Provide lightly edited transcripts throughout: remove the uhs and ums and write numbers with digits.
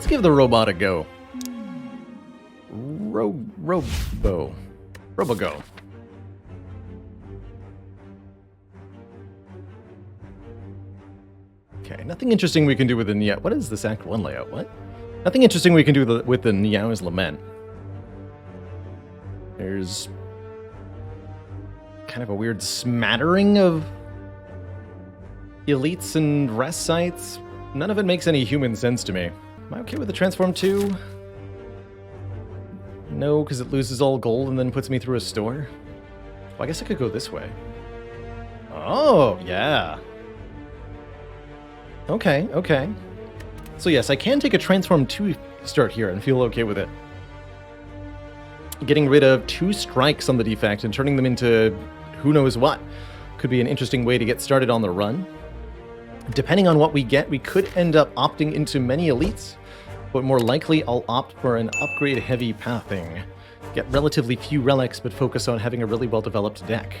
Let's give the robot a go. Robo go. Okay, nothing interesting we can do with the Niao. What is this Act 1 layout? What? Nothing interesting we can do with the Niao's Lament. There's kind of a weird smattering of elites and rest sites. None of it makes any human sense to me. Am I okay with the Transform 2? No, because it loses all gold and then puts me through a store. Well, I guess I could go this way. Oh, yeah. Okay, okay. So yes, I can take a Transform 2 start here and feel okay with it. Getting rid of 2 strikes on the Defect and turning them into who knows what could be an interesting way to get started on the run. Depending on what we get, we could end up opting into many elites, but more likely I'll opt for an upgrade-heavy pathing. Get relatively few relics, but focus on having a really well-developed deck.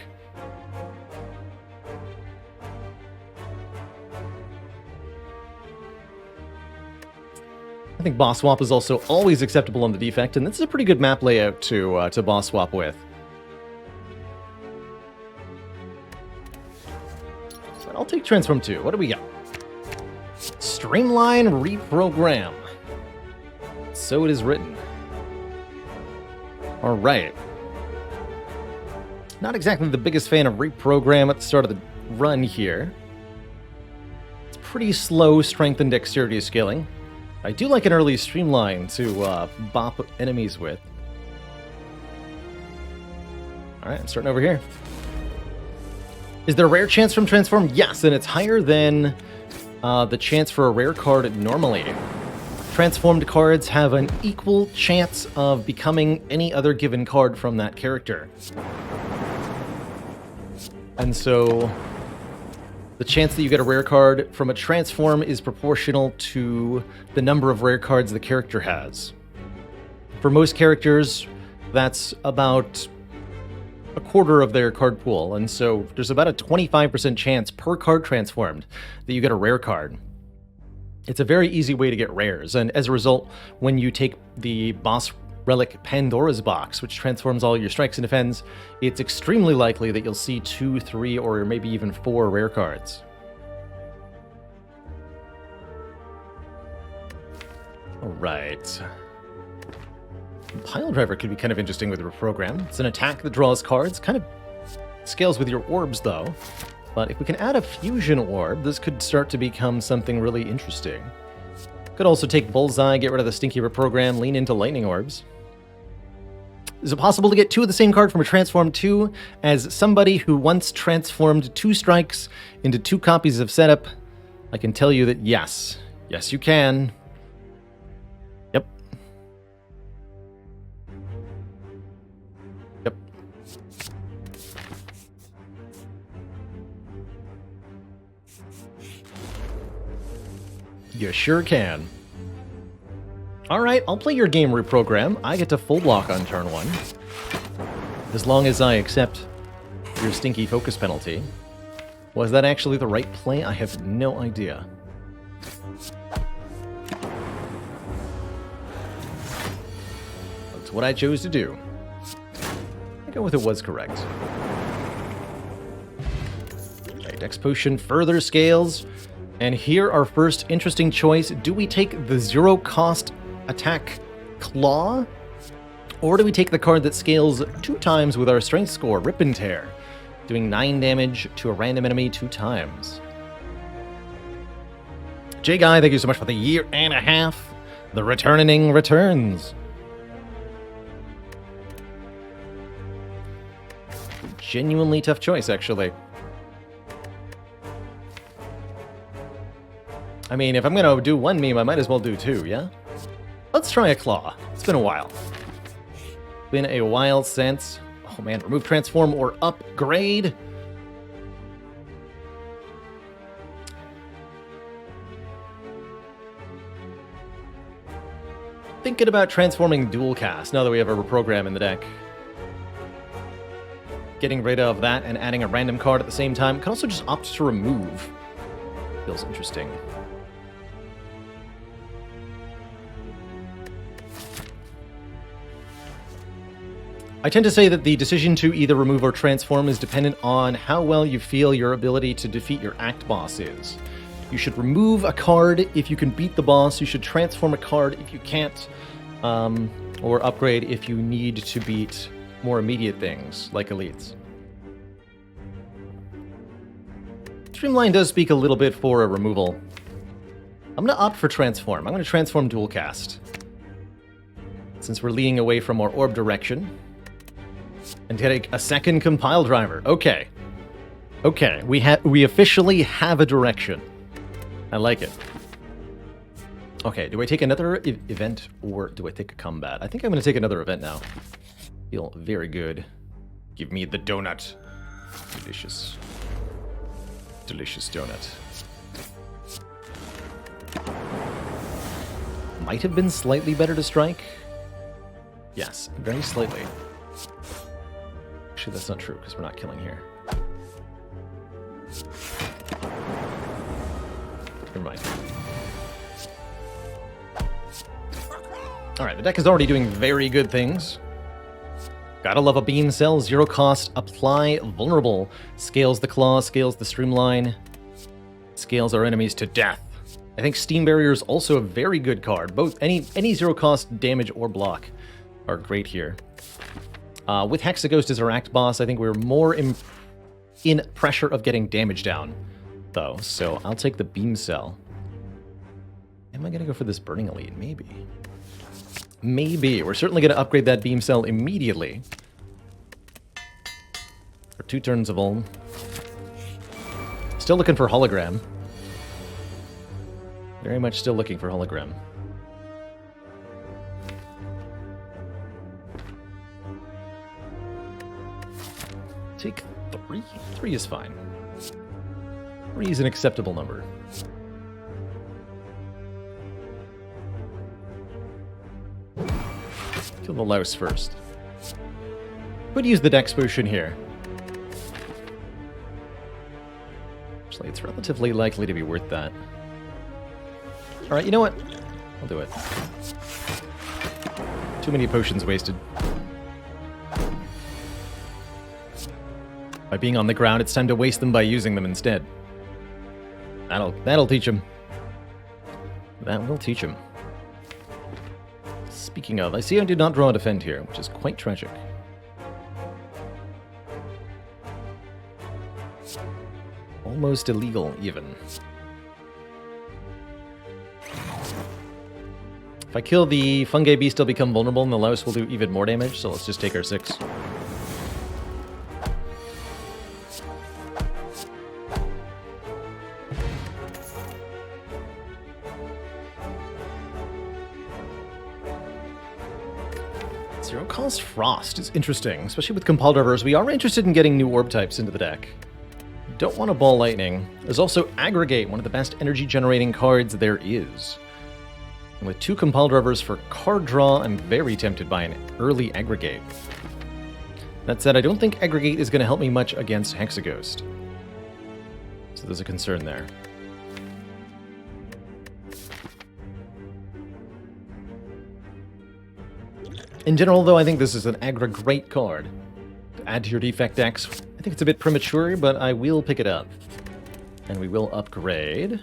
I think boss swap is also always acceptable on the Defect, and this is a pretty good map layout to boss swap with. But I'll take Transform 2. What do we got? Streamline, reprogram. So it is written. Alright. Not exactly the biggest fan of reprogram at the start of the run here. It's pretty slow strength and dexterity scaling. I do like an early streamline to bop enemies with. Alright, I'm starting over here. Is there a rare chance from Transform? Yes, and it's higher than the chance for a rare card normally. Transformed cards have an equal chance of becoming any other given card from that character. And so the chance that you get a rare card from a transform is proportional to the number of rare cards the character has. For most characters, that's about a quarter of their card pool, and so there's about a 25% chance per card transformed that you get a rare card. It's a very easy way to get rares, and as a result, when you take the boss relic Pandora's Box, which transforms all your strikes and defends, it's extremely likely that you'll see 2, 3, or maybe even 4 rare cards. Alright. Pile Driver could be kind of interesting with the program. It's an attack that draws cards, kind of scales with your orbs though. But if we can add a fusion orb, this could start to become something really interesting. Could also take Bullseye, get rid of the stinky reprogram, lean into lightning orbs. Is it possible to get 2 of the same card from a Transform 2? As somebody who once transformed 2 strikes into 2 copies of setup, I can tell you that yes. Yes, you can. Yep. Yep. You sure can. Alright, I'll play your game reprogram. I get to full block on turn 1. As long as I accept your stinky focus penalty. Was that actually the right play? I have no idea. That's what I chose to do. I go with it was correct. Okay, Dex Potion further scales. And here our first interesting choice. Do we take the 0 cost attack Claw? Or do we take the card that scales 2 times with our strength score, Rip and Tear, doing 9 damage to a random enemy 2 times? J Guy, thank you so much for the 1.5 years. The returning returns. Genuinely tough choice, actually. I mean, if I'm gonna do 1 meme, I might as well do 2, yeah? Let's try a Claw. It's been a while. Been a while since... Oh man, remove transform or upgrade. Thinking about transforming dual cast now that we have a reprogram in the deck. Getting rid of that and adding a random card at the same time. Can also just opt to remove. Feels interesting. I tend to say that the decision to either remove or transform is dependent on how well you feel your ability to defeat your act boss is. You should remove a card if you can beat the boss. You should transform a card if you can't, or upgrade if you need to beat more immediate things, like elites. Streamline does speak a little bit for a removal. I'm going to opt for transform. I'm going to transform dual cast, since we're leaning away from our orb direction. And take a second compile driver. Okay. Okay, we officially have a direction. I like it. Okay, do I take another event or do I take a combat? I think I'm going to take another event now. Feel very good. Give me the donut. Delicious. Delicious donut. Might have been slightly better to strike. Yes, very slightly. Actually, that's not true, because we're not killing here. Never mind. Alright, the deck is already doing very good things. Gotta love a beam cell, 0 cost, apply vulnerable. Scales the claw, scales the streamline. Scales our enemies to death. I think Steam Barrier is also a very good card. Both any 0 cost damage or block are great here. With Hexaghost as our act boss, I think we're more in pressure of getting damage down, though. So I'll take the beam cell. Am I going to go for this burning elite? Maybe. Maybe. We're certainly going to upgrade that beam cell immediately. For 2 turns of Ulm. Still looking for hologram. Very much still looking for hologram. Take 3? 3 is fine. 3 is an acceptable number. Kill the louse first. Could use the dex potion here. Actually, it's relatively likely to be worth that. Alright, you know what? I'll do it. Too many potions wasted. By being on the ground, it's time to waste them by using them instead. That'll teach him. That will teach him. Speaking of, I see I did not draw a defend here, which is quite tragic. Almost illegal, even. If I kill the fungi beast, I'll become vulnerable, and the louse will do even more damage, so let's just take our 6. Cost Frost is interesting, especially with Compile Drivers. We are interested in getting new orb types into the deck. Don't want to Ball Lightning. There's also Aggregate, one of the best energy generating cards there is. And with 2 Compile Drivers for card draw, I'm very tempted by an early Aggregate. That said, I don't think Aggregate is going to help me much against Hexaghost. So there's a concern there. In general, though, I think this is an great card to add to your Defect decks. I think it's a bit premature, but I will pick it up. And we will upgrade.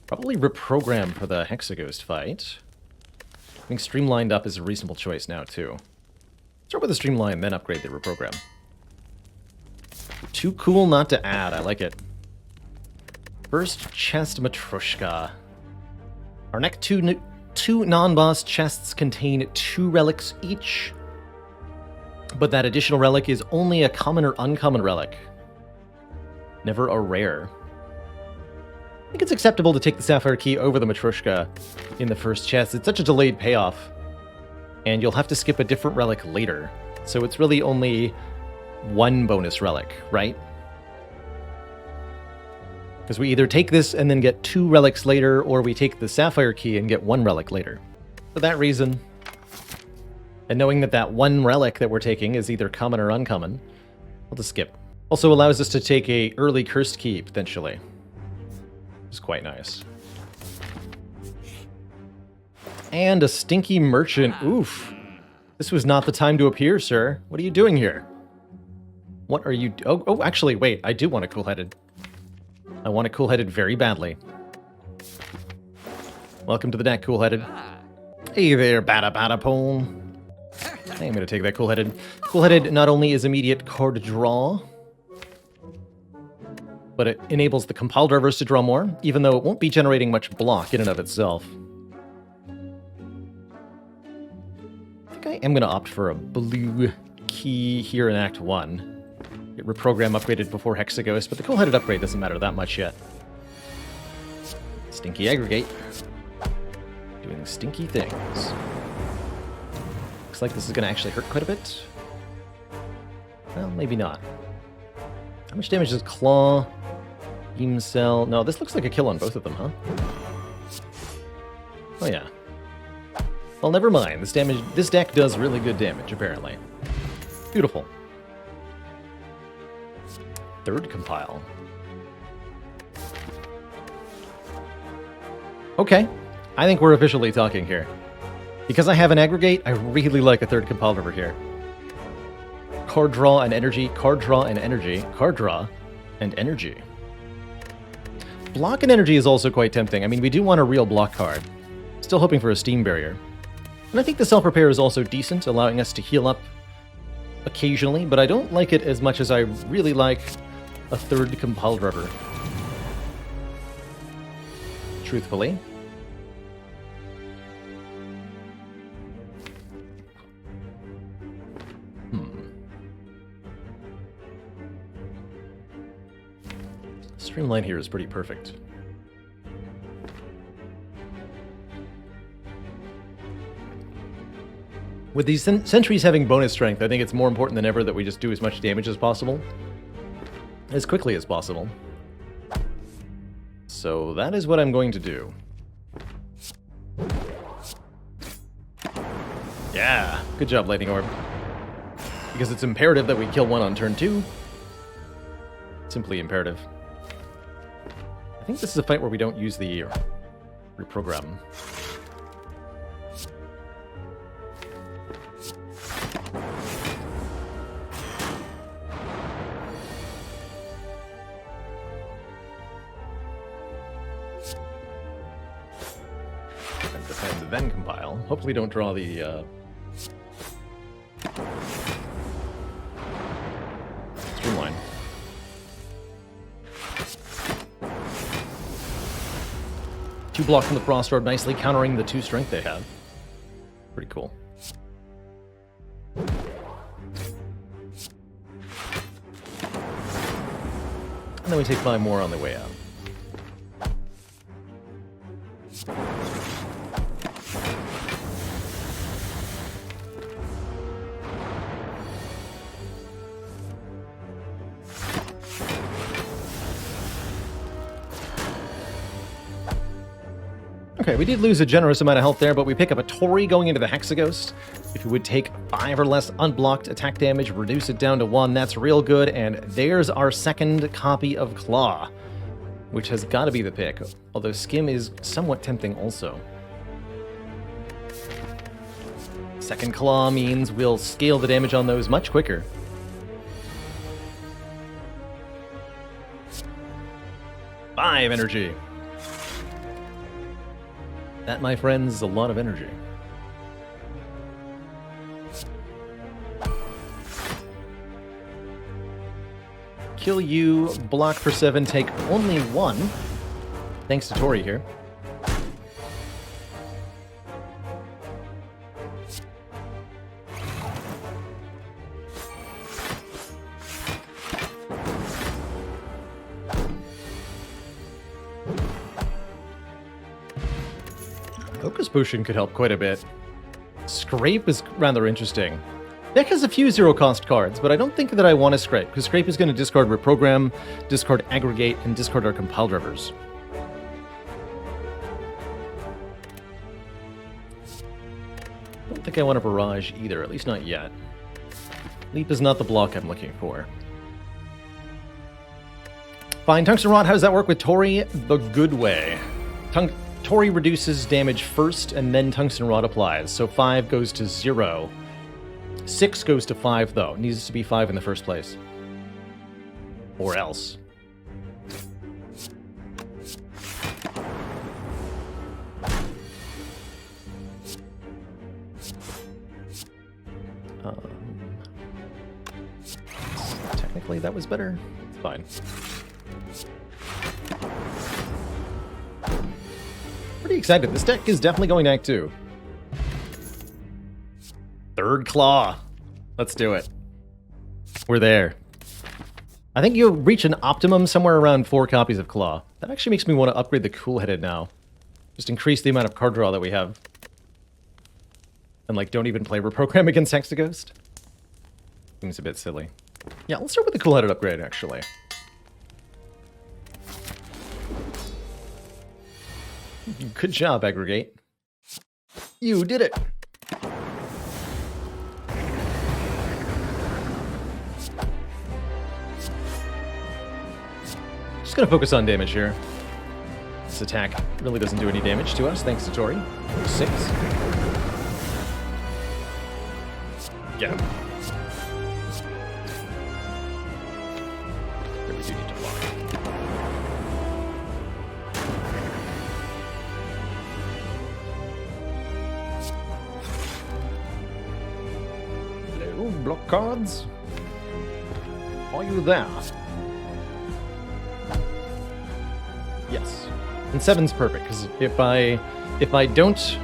Probably reprogram for the Hexaghost fight. I think Streamlined up is a reasonable choice now, too. Start with the Streamline, then upgrade the reprogram. Too cool not to add, I like it. First chest Matryoshka. Our next two non-boss chests contain 2 relics each, but that additional relic is only a common or uncommon relic, never a rare. I think it's acceptable to take the Sapphire Key over the Matryoshka in the first chest. It's such a delayed payoff, and you'll have to skip a different relic later, so it's really only 1 bonus relic, right? Because we either take this and then get 2 relics later, or we take the Sapphire Key and get 1 relic later. For that reason, and knowing that that 1 relic that we're taking is either common or uncommon, we'll just skip. Also allows us to take a early Cursed Key, potentially. Which is quite nice. And a Stinky Merchant. Oof. This was not the time to appear, sir. What are you doing here? What are you... Oh, actually, wait. I do want a cool-headed. I want a cool-headed very badly. Welcome to the deck, cool-headed. Hey there, bada-bada-pone. Hey, I'm going to take that cool-headed. Cool-headed not only is immediate card draw, but it enables the compile drivers to draw more, even though it won't be generating much block in and of itself. I think I am going to opt for a blue key here in Act 1. Get reprogram upgraded before Hexaghost, but the cool-headed upgrade doesn't matter that much yet. Stinky aggregate. Doing stinky things. Looks like this is going to actually hurt quite a bit. Well, maybe not. How much damage does Claw, Beam Cell... No, this looks like a kill on both of them, huh? Oh, yeah. Well, never mind. This deck does really good damage, apparently. Beautiful. Third compile. Okay. I think we're officially talking here. Because I have an aggregate, I really like a third compile over here. Card draw and energy, card draw and energy, card draw and energy. Block and energy is also quite tempting. I mean, we do want a real block card. Still hoping for a steam barrier. And I think the self-repair is also decent, allowing us to heal up occasionally, but I don't like it as much as I really like a third compile driver. Truthfully. Streamline here is pretty perfect. With these sentries having bonus strength, I think it's more important than ever that we just do as much damage as possible. As quickly as possible. So that is what I'm going to do. Yeah, good job, Lightning Orb. Because it's imperative that we kill one on turn 2. Simply imperative. I think this is a fight where we don't use the reprogram. And defend, then compile. Hopefully don't draw the streamline. Two block from the Baalorlord, nicely countering the 2 strength they have. Pretty cool. And then we take 5 more on the way out. Okay, we did lose a generous amount of health there, but we pick up a Tori going into the Hexaghost. If you would take 5 or less unblocked attack damage, reduce it down to 1, that's real good, and there's our second copy of Claw, which has got to be the pick, although Skim is somewhat tempting also. Second Claw means we'll scale the damage on those much quicker. Five energy. That, my friends, is a lot of energy. Kill you, block for 7, take only 1. Thanks to Tori here. Focus Potion could help quite a bit. Scrape is rather interesting. Deck has a few zero-cost cards, but I don't think that I want to Scrape, because Scrape is going to discard Reprogram, discard Aggregate, and discard our Compile Drivers. I don't think I want a Barrage either, at least not yet. Leap is not the block I'm looking for. Fine, Tungsten Rod, how does that work with Tori? The good way. Tori reduces damage first, and then Tungsten Rod applies, so 5 goes to 0. 6 goes to 5, though. It needs to be 5 in the first place. Or else. Technically, that was better. It's fine. Pretty excited. This deck is definitely going to Act 2. Third Claw. Let's do it. We're there. I think you'll reach an optimum somewhere around 4 copies of Claw. That actually makes me want to upgrade the Cool-Headed now. Just increase the amount of card draw that we have. And, like, don't even play Reprogram against Hexaghost. Seems a bit silly. Yeah, let's start with the Cool-Headed upgrade, actually. Good job, Aggregate. You did it! Just gonna focus on damage here. This attack really doesn't do any damage to us, thanks to Tori. 6. Get him. Really do need to block. Hello, block cards. Are you there? Yes. And 7's perfect, because if I don't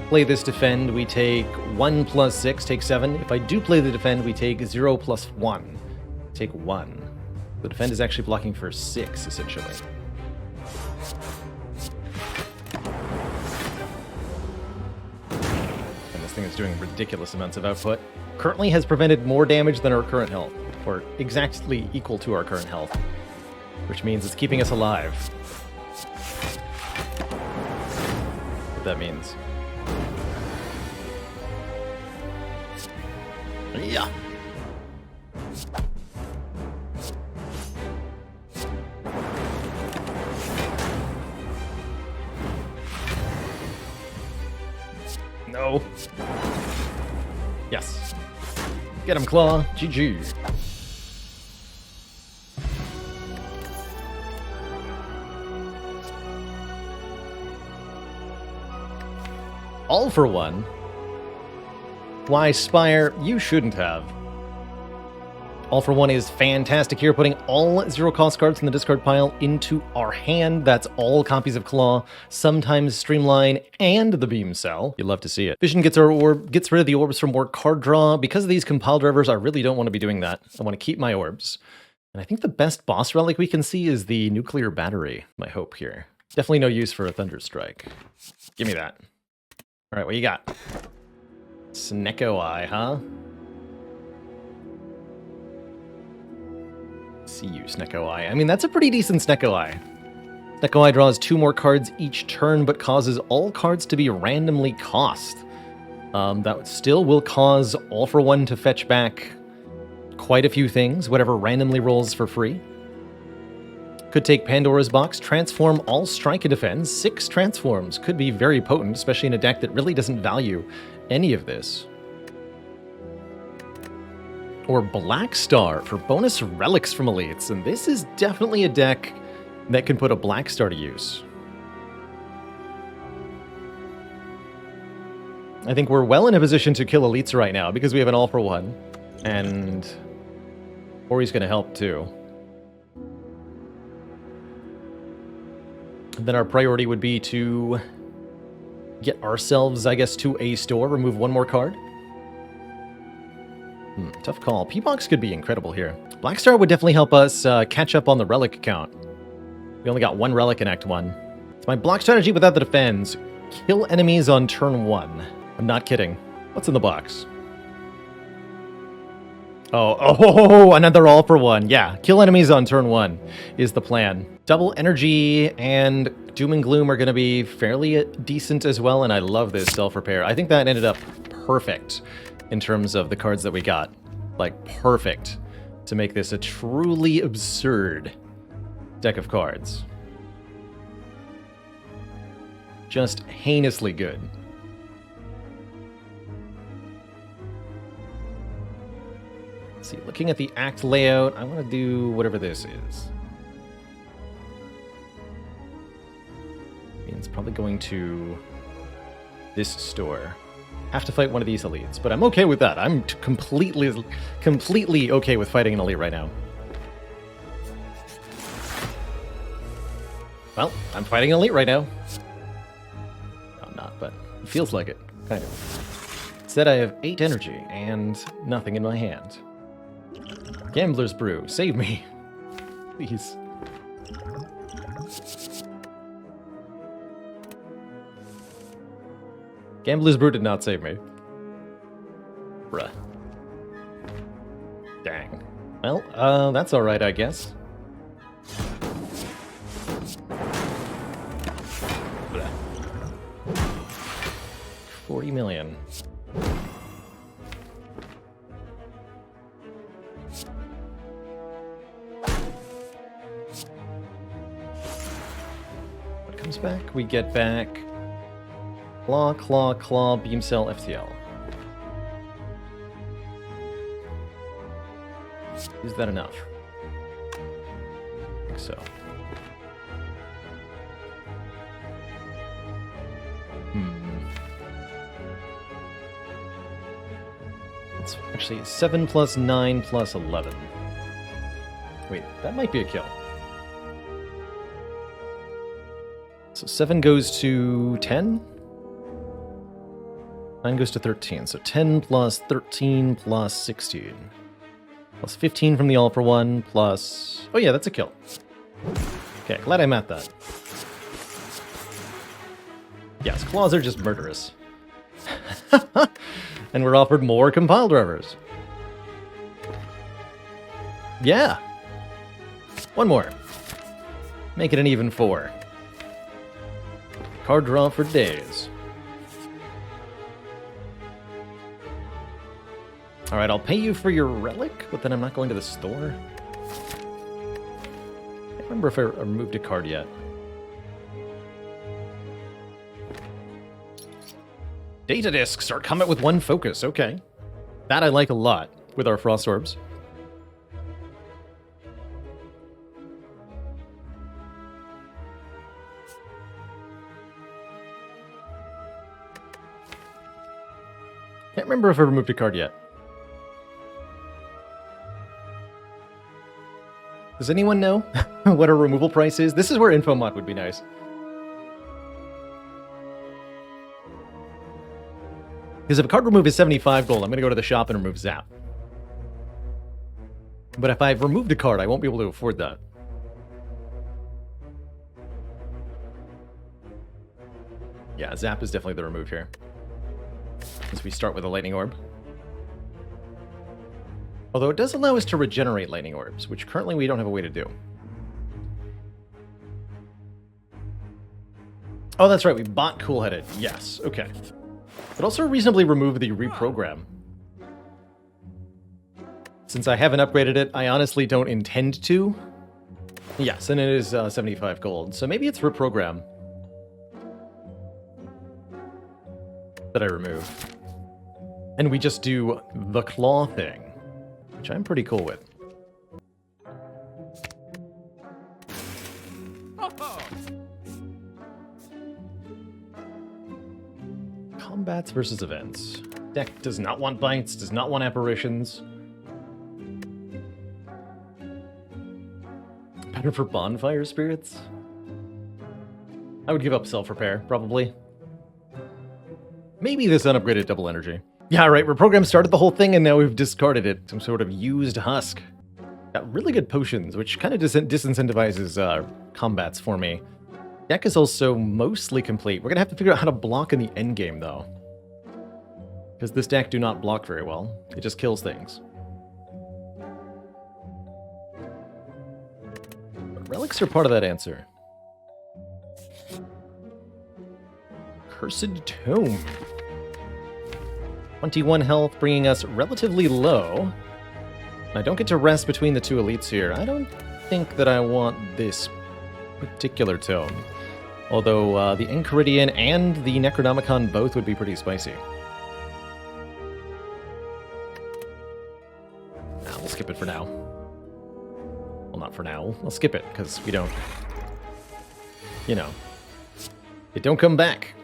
play this defend, we take 1 plus 6, take 7. If I do play the defend, we take 0 plus 1, take 1. The defend is actually blocking for 6, essentially. And this thing is doing ridiculous amounts of output. Currently has prevented more damage than our current health, or exactly equal to our current health, which means it's keeping us alive. What that means. Yeah. No. Yes. Get him, Claw. GG. All for one. Why, Spire, you shouldn't have. All for one is fantastic here, putting all 0-cost cards in the discard pile into our hand. That's all copies of Claw, sometimes Streamline, and the Beam Cell. You'd love to see it. Vision gets rid of the orbs for more card draw. Because of these compile drivers, I really don't want to be doing that. I want to keep my orbs. And I think the best boss relic we can see is the Nuclear Battery, my hope here. Definitely no use for a Thunderstrike. Give me that. All right, what you got? Snecko Eye, huh? See you, Snecko Eye. I mean, that's a pretty decent Snecko Eye. Snecko Eye draws 2 more cards each turn, but causes all cards to be randomly cost. That still will cause All for One to fetch back quite a few things, whatever randomly rolls for free. Could take Pandora's Box, transform all strike and defend. 6 transforms could be very potent, especially in a deck that really doesn't value any of this. Or Black Star for bonus relics from elites, and this is definitely a deck that can put a Black Star to use. I think we're well in a position to kill elites right now because we have an All for One, and Ori's going to help too. Then our priority would be to get ourselves, I guess, to a store, remove 1 more card. Tough call. P-Box could be incredible here. Black Star would definitely help us catch up on the relic count. We only got 1 relic in Act 1. It's my block strategy without the defends. Kill enemies on turn 1. I'm not kidding. What's in the box? Oh, another All for One. Yeah, kill enemies on turn 1 is the plan. Double Energy and Doom and Gloom are going to be fairly decent as well, and I love this Self-Repair. I think that ended up perfect in terms of the cards that we got. Like, perfect to make this a truly absurd deck of cards. Just heinously good. see, looking at the act layout, I want to do whatever this is. It's probably going to this store. Have to fight one of these elites, but I'm okay with that. I'm completely okay with fighting an elite right now. Well, I'm fighting an elite right now. No, I'm not, but it feels like it, kind of. Instead, I have 8 energy and nothing in my hand. Gambler's Brew, save me. Please. Gambler's Brew did not save me. Bruh. Dang. Well, that's alright, I guess. Bruh. 40 million. What comes back? We get back Claw, Beam Cell, FTL. Is that enough? I think so. It's actually 7 plus 9 plus 11. Wait, that might be a kill. So 7 goes to 10? 9 goes to 13, so 10 plus 13 plus 16. Plus 15 from the All for One, plus... Oh yeah, that's a kill. Okay, glad I met that. Yes, claws are just murderous. And we're offered more compile drivers. Yeah! One more. Make it an even 4. Card draw for days. Alright, I'll pay you for your relic, but then I'm not going to the store. I can't remember if I removed a card yet. Data discs are coming with 1 focus, okay. That I like a lot with our Frost Orbs. Can't remember if I removed a card yet. Does anyone know what a removal price is? This is where Infomod would be nice. Because if a card remove is 75 gold, I'm going to go to the shop and remove Zap. But if I've removed a card, I won't be able to afford that. Yeah, Zap is definitely the remove here. Since we start with a Lightning Orb. Although it does allow us to regenerate Lightning Orbs, which currently we don't have a way to do. Oh, that's right, we bought Cool-Headed. Yes, okay. But also reasonably remove the reprogram. Since I haven't upgraded it, I honestly don't intend to. Yes, and it is 75 gold, so maybe it's reprogram that I remove. And we just do the claw thing, which I'm pretty cool with. Combats versus events. Deck does not want bites, does not want apparitions. Better for bonfire spirits? I would give up self-repair, probably. Maybe this unupgraded double energy. Yeah, right, reprogram started the whole thing and now we've discarded it. Some sort of used husk. Got really good potions, which kind of disincentivizes combats for me. Deck is also mostly complete. We're going to have to figure out how to block in the endgame, though. Because this deck do not block very well. It just kills things. But relics are part of that answer. Cursed Tome. 21 health, bringing us relatively low. I don't get to rest between the 2 elites here. I don't think that I want this particular tome. Although the Enchiridion and the Necronomicon both would be pretty spicy. Now, we'll skip it for now. Well, not for now. I'll skip it, because we don't... You know. It don't come back.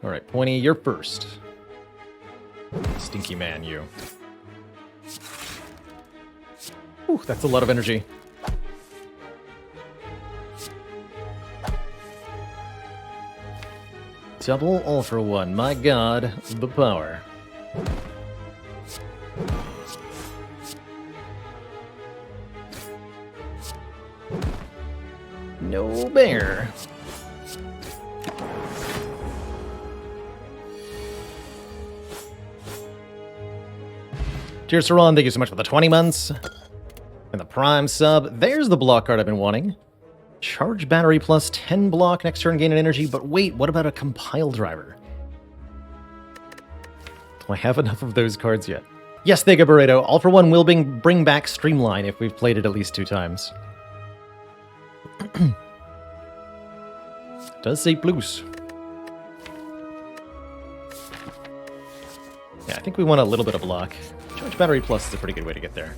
Alright, Pointy, you're first. Stinky man, you. Ooh, that's a lot of energy. Double all for one. My god, the power. No bear. Cheers to Ron, thank you so much for the 20 months. And the Prime sub. There's the block card I've been wanting. Charge battery plus 10 block, next turn gain an energy, but wait, what about a compile driver? Do I have enough of those cards yet? Yes, thank you, Burrito. All for One will bring back Streamline if we've played it at least 2 times. Does say plus. Yeah, I think we want a little bit of block. Charge battery plus is a pretty good way to get there.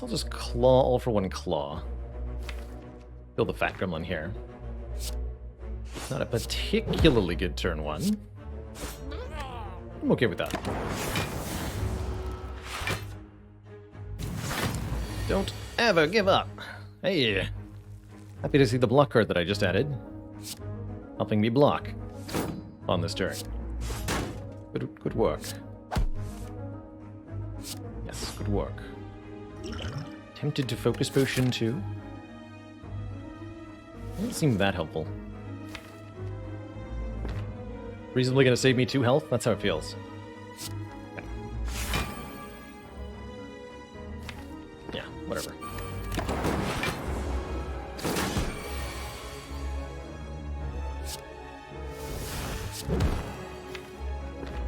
I'll just claw all for one claw. Build the Fat Gremlin here. Not a particularly good turn one. I'm okay with that. Don't ever give up. Hey. Happy to see the block card that I just added. Helping me block on this turn. Good work. Yes, good work. Tempted to focus potion too. Doesn't seem that helpful. Reasonably gonna save me 2 health? That's how it feels. Okay. Yeah, whatever.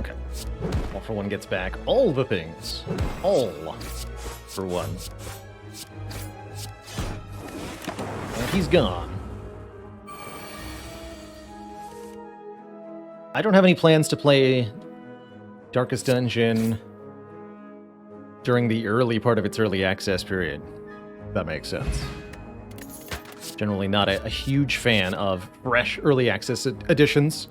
Okay. All for One gets back all the things. All for one. And he's gone. I don't have any plans to play Darkest Dungeon during the early part of its early access period. If that makes sense. Generally not a huge fan of fresh early access editions,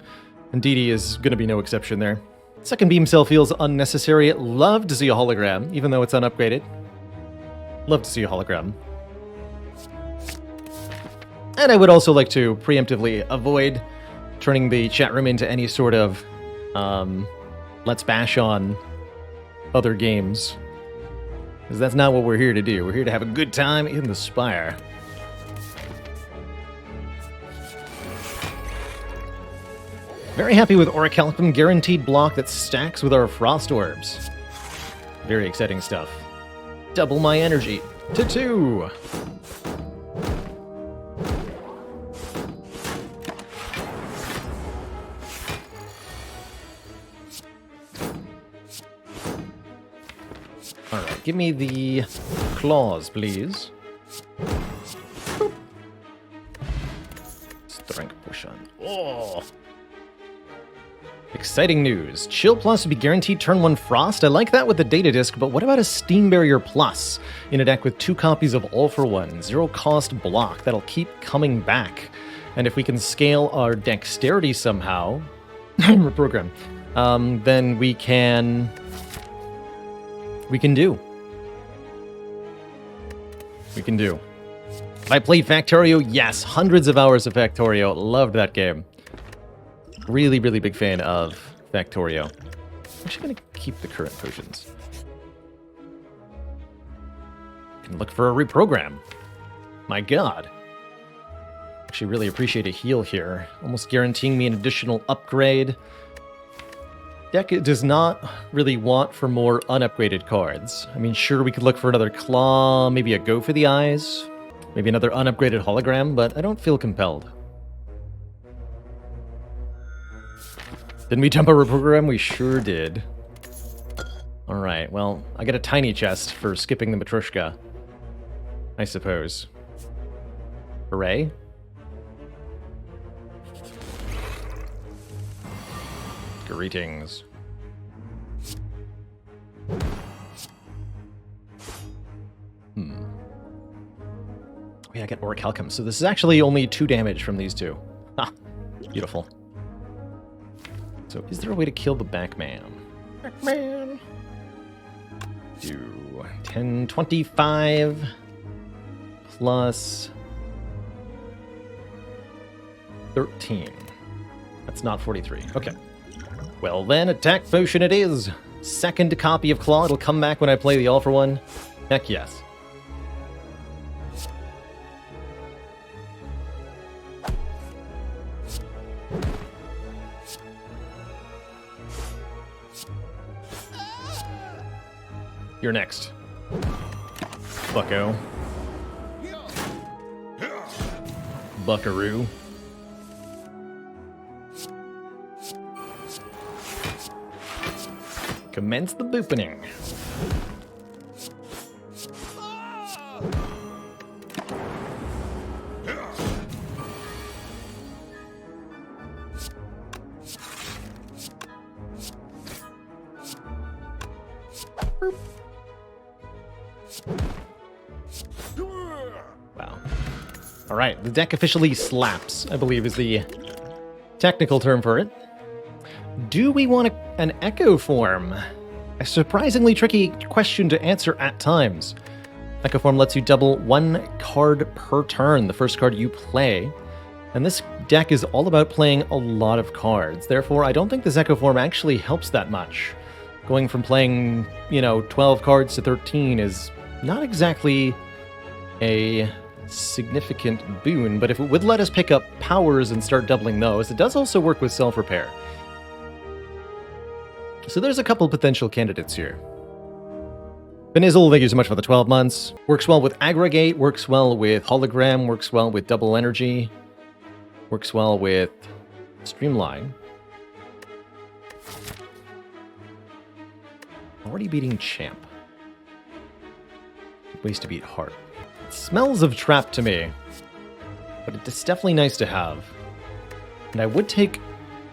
and DD is going to be no exception there. Second beam cell feels unnecessary. Love to see a hologram, even though it's unupgraded. Love to see a hologram. And I would also like to preemptively avoid turning the chat room into any sort of let's bash on other games. Because that's not what we're here to do. We're here to have a good time in the Spire. Very happy with Orichalcum, guaranteed block that stacks with our Frost Orbs. Very exciting stuff. Double my energy to 2. Alright, give me the claws, please. Boop. Strength push on. Oh! Exciting news. Chill Plus would be guaranteed turn 1 Frost. I like that with the data disc, but what about a Steam Barrier Plus in a deck with 2 copies of All for One, 0 cost block that'll keep coming back? And if we can scale our dexterity somehow, reprogram, then we can do. We can do. I played Factorio, yes, hundreds of hours of Factorio. Loved that game. Really, really big fan of Factorio. I'm actually going to keep the current potions. Can look for a reprogram. My god. Actually really appreciate a heal here. Almost guaranteeing me an additional upgrade. Deck does not really want for more unupgraded cards. I mean, sure, we could look for another Claw, maybe a Go for the Eyes, maybe another unupgraded hologram, but I don't feel compelled. Didn't we dump a reprogram? We sure did. Alright, well, I get a tiny chest for skipping the Matryoshka, I suppose. Hooray. Greetings. Oh yeah, I get Orichalcum. So this is actually only 2 damage from these two. Ah, beautiful. So is there a way to kill the Backman? Backman! Do 10, 25 plus 13. That's not 43. Okay. Well then, attack potion it is. Second copy of Claw. It'll come back when I play the All for One. Heck yes. You're next. Bucko. Buckaroo. Commence the boopening. Wow. All right, the deck officially slaps, I believe is the technical term for it. Do we want an Echo form? A surprisingly tricky question to answer at times. Echo form lets you double 1 card per turn, the first card you play. And this deck is all about playing a lot of cards. Therefore, I don't think this Echo form actually helps that much. Going from playing, 12 cards to 13 is not exactly a significant boon, but if it would let us pick up powers and start doubling those, it does also work with self-repair. So there's a couple potential candidates here. Benizzle, thank you so much for the 12 months. Works well with Aggregate, works well with Hologram, works well with Double Energy, works well with Streamline. Already beating Champ. Ways to beat Heart. It smells of Trap to me, but it's definitely nice to have. And I would take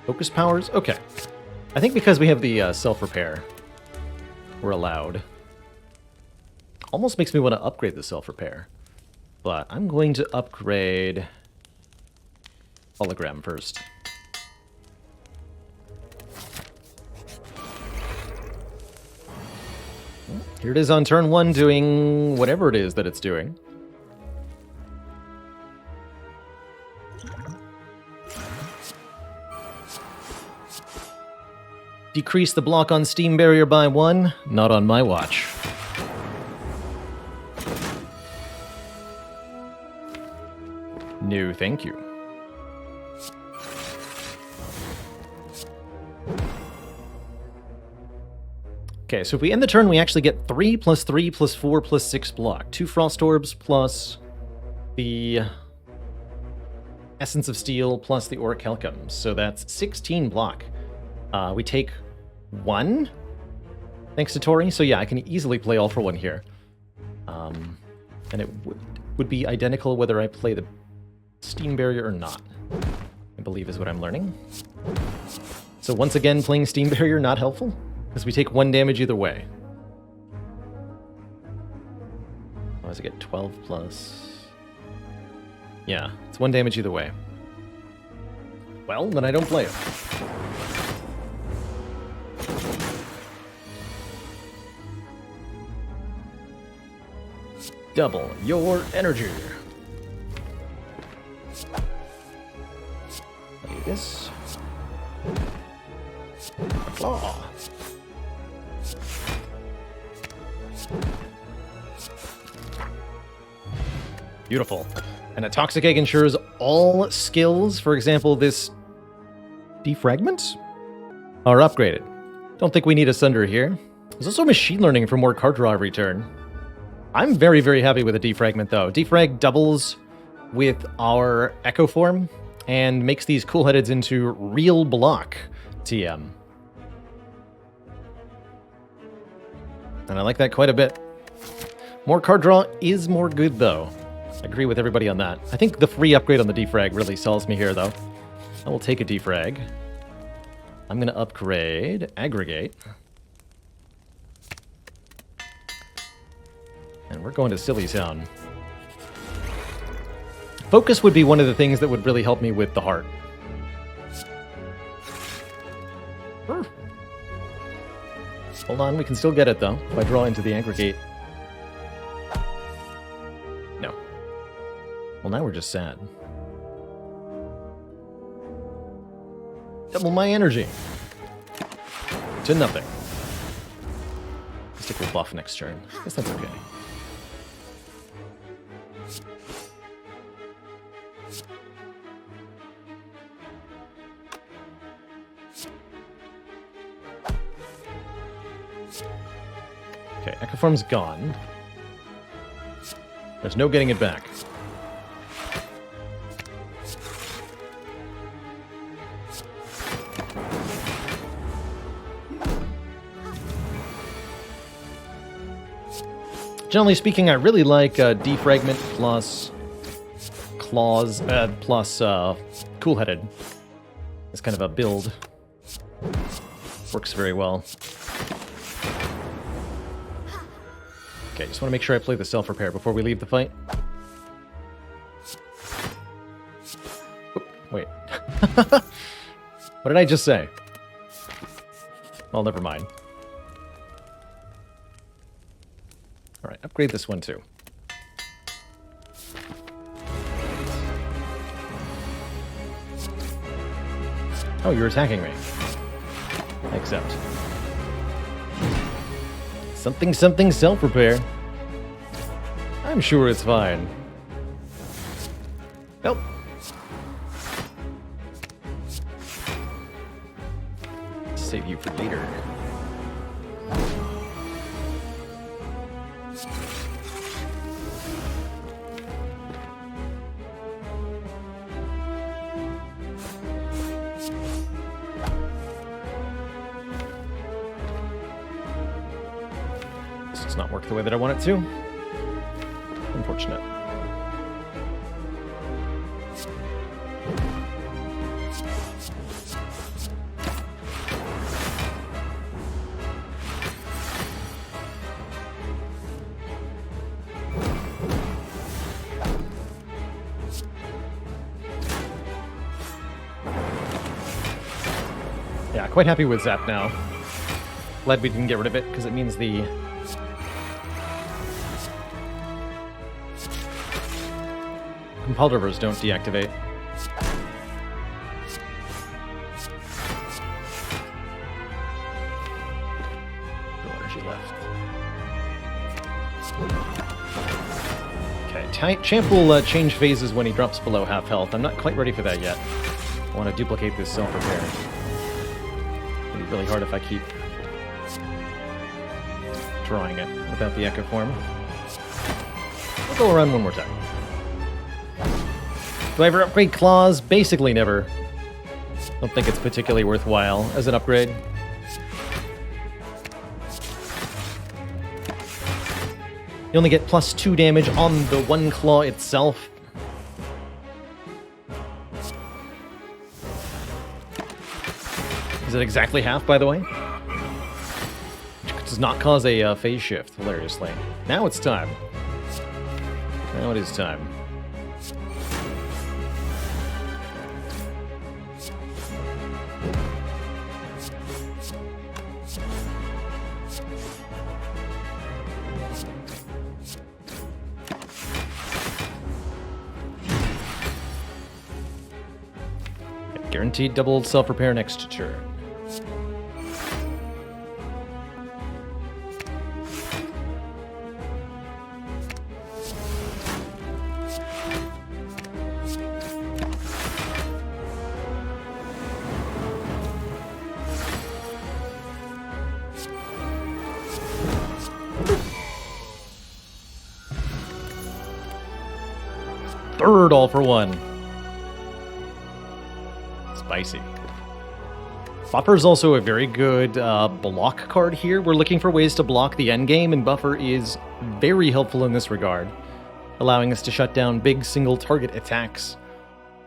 Focus Powers. Okay. I think because we have the self-repair, we're allowed. Almost makes me want to upgrade the self-repair. But I'm going to upgrade Hologram first. Here it is on turn 1 doing whatever it is that it's doing. Decrease the block on Steam Barrier by 1. Not on my watch. No, thank you. Okay, so if we end the turn, we actually get 3 plus 3 plus 4 plus 6 block. 2 Frost Orbs plus the Essence of Steel plus the Orichalcum. So that's 16 block. We take 1, thanks to Tori. So yeah, I can easily play All for One here. And it would be identical whether I play the Steam Barrier or not, I believe is what I'm learning. So once again, playing Steam Barrier not helpful, because we take 1 damage either way. Oh, does it get 12 plus? Yeah, it's 1 damage either way. Well, then I don't play it. Double your energy. Like this. Claw. Beautiful. And a Toxic Egg ensures all skills, for example, this Defragment, are upgraded. Don't think we need a Sunder here. There's also Machine Learning for more card draw every turn. I'm very, very happy with a Defragment, though. Defrag doubles with our Echo form and makes these Cool Headeds into real block TM. And I like that quite a bit. More card draw is more good, though. I agree with everybody on that. I think the free upgrade on the Defrag really sells me here, though. I will take a Defrag. I'm going to upgrade Aggregate. And we're going to Silly Town. Focus would be one of the things that would really help me with the heart. Hold on, we can still get it, though, if I draw into the Aggregate. No. Well, now we're just sad. Double my energy. To nothing. Mystic will buff next turn. I guess that's okay. Okay, Echoform's gone. There's no getting it back. Generally speaking, I really like Defragment plus Claws plus Cool-Headed. It's kind of a build. Works very well. Okay, just want to make sure I play the self-repair before we leave the fight. Oop, wait. What did I just say? Well, never mind. Alright, upgrade this one too. Oh, you're attacking me. I accept. Something, something, self-repair. I'm sure it's fine. Nope. Save you for later. Not work the way that I want it to. Unfortunate. Yeah, quite happy with Zap now. Glad we didn't get rid of it, because it means the Compulsivers don't deactivate. No energy left. Okay, Champ will change phases when he drops below half health. I'm not quite ready for that yet. I want to duplicate this self-repair. It'll be really hard if I keep drawing it without the Echo Form. We'll go around one more time. Do I ever upgrade Claws? Basically never. Don't think it's particularly worthwhile as an upgrade. You only get +2 damage on the one claw itself. Is it exactly half, by the way? Which does not cause a phase shift, hilariously. Now it's time. Now it is time. Guaranteed double self-repair next turn. Third all for one. Spicy. Buffer is also a very good block card here. We're looking for ways to block the endgame, and Buffer is very helpful in this regard, allowing us to shut down big single target attacks,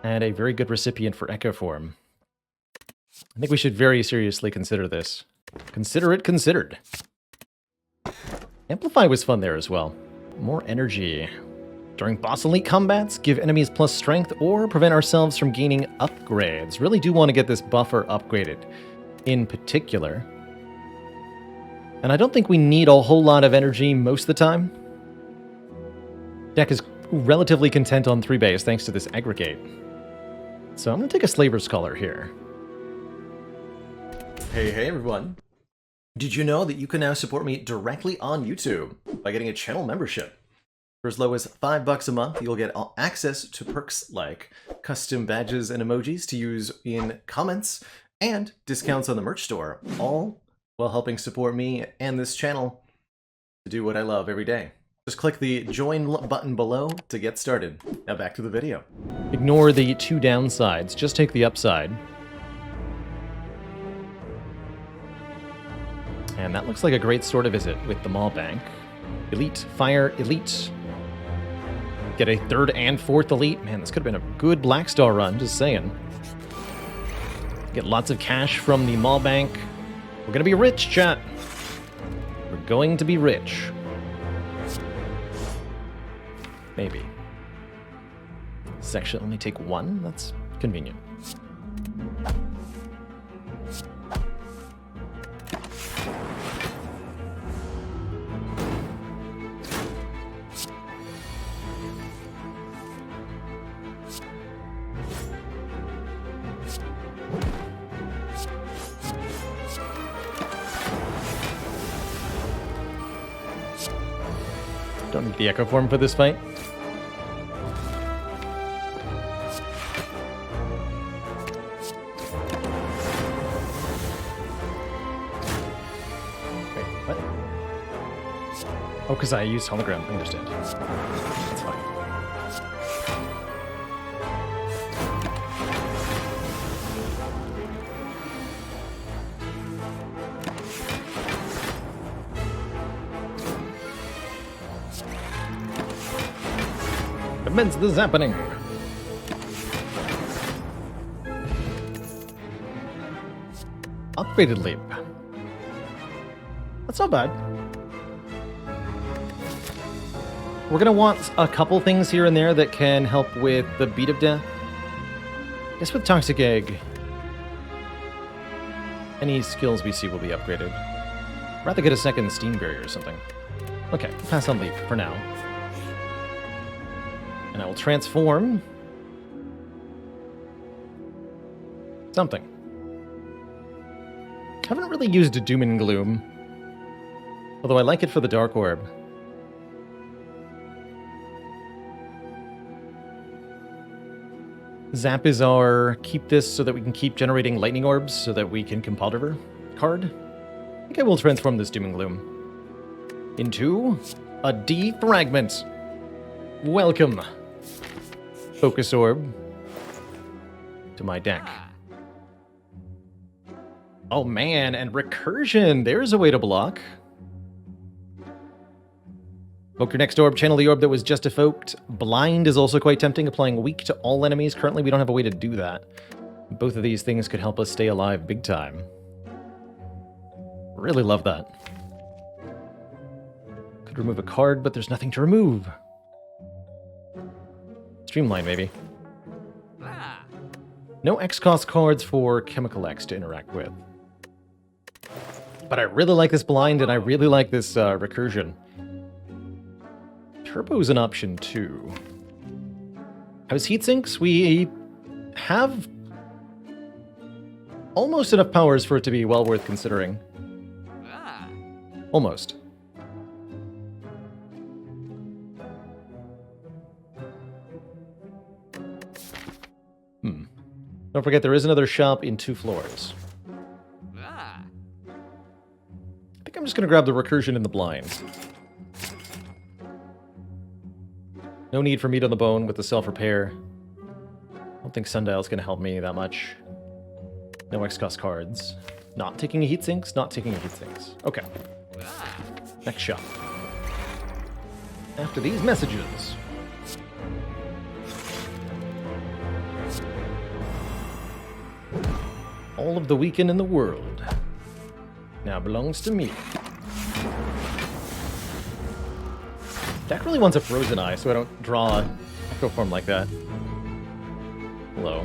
and a very good recipient for Echo Form. I think we should very seriously consider this. Consider it considered. Amplify was fun there as well. More energy. During boss elite combats, give enemies plus strength or prevent ourselves from gaining upgrades. Really do want to get this buffer upgraded in particular. And I don't think we need a whole lot of energy most of the time. Deck is relatively content on 3 base thanks to this aggregate. So I'm going to take a Slaver's Collar here. Hey everyone. Did you know that you can now support me directly on YouTube by getting a channel membership? For as low as $5 a month, you'll get access to perks like custom badges and emojis to use in comments and discounts on the merch store, all while helping support me and this channel to do what I love every day. Just click the join button below to get started. Now back to the video. Ignore the 2 downsides, just take the upside. And that looks like a great store to visit with the Maw Bank. Elite, Fire, Elite. Get a 3rd and 4th Elite. Man, this could have been a good Black Star run, just saying. Get lots of cash from the Maw Bank. We're gonna be rich, chat. We're going to be rich. Maybe. Section only take 1? That's convenient. Don't need the Echo Form for this fight. Wait, what? Oh, because I used hologram. I understand. That's fine. Commence the zappening. Upgraded leap. That's not bad. We're gonna want a couple things here and there that can help with the beat of death. I guess with Toxic Egg, any skills we see will be upgraded. I'd rather get a second Steam Barrier or something. Okay, pass on leap for now. And I will transform something. Haven't really used a Doom and Gloom, although I like it for the Dark Orb. Zap is our keep this so that we can keep generating lightning orbs so that we can compile river card. I think I will transform this Doom and Gloom into a defragment. Welcome, Focus Orb, to my deck. Oh man, and Recursion! There's a way to block. Evoke your next orb, channel the orb that was just evoked. Blind is also quite tempting, applying weak to all enemies. Currently, we don't have a way to do that. Both of these things could help us stay alive big time. Really love that. Could remove a card, but there's nothing to remove. Streamline, maybe. No X-Cost cards for Chemical X to interact with. But I really like this blind, and I really like this recursion. Turbo's an option, too. As heatsinks, we have almost enough powers for it to be well worth considering. Almost. Don't forget, there is another shop in 2 floors. I think I'm just going to grab the recursion in the blind. No need for meat on the bone with the self-repair. I don't think Sundial's going to help me that much. No X-Cost cards. Not taking a heatsinks, not taking a heatsinks. Okay. Next shop. After these messages. All of the weekend in the world now belongs to me. Deck really wants a Frozen Eye, so I don't draw Echo Form like that. Hello.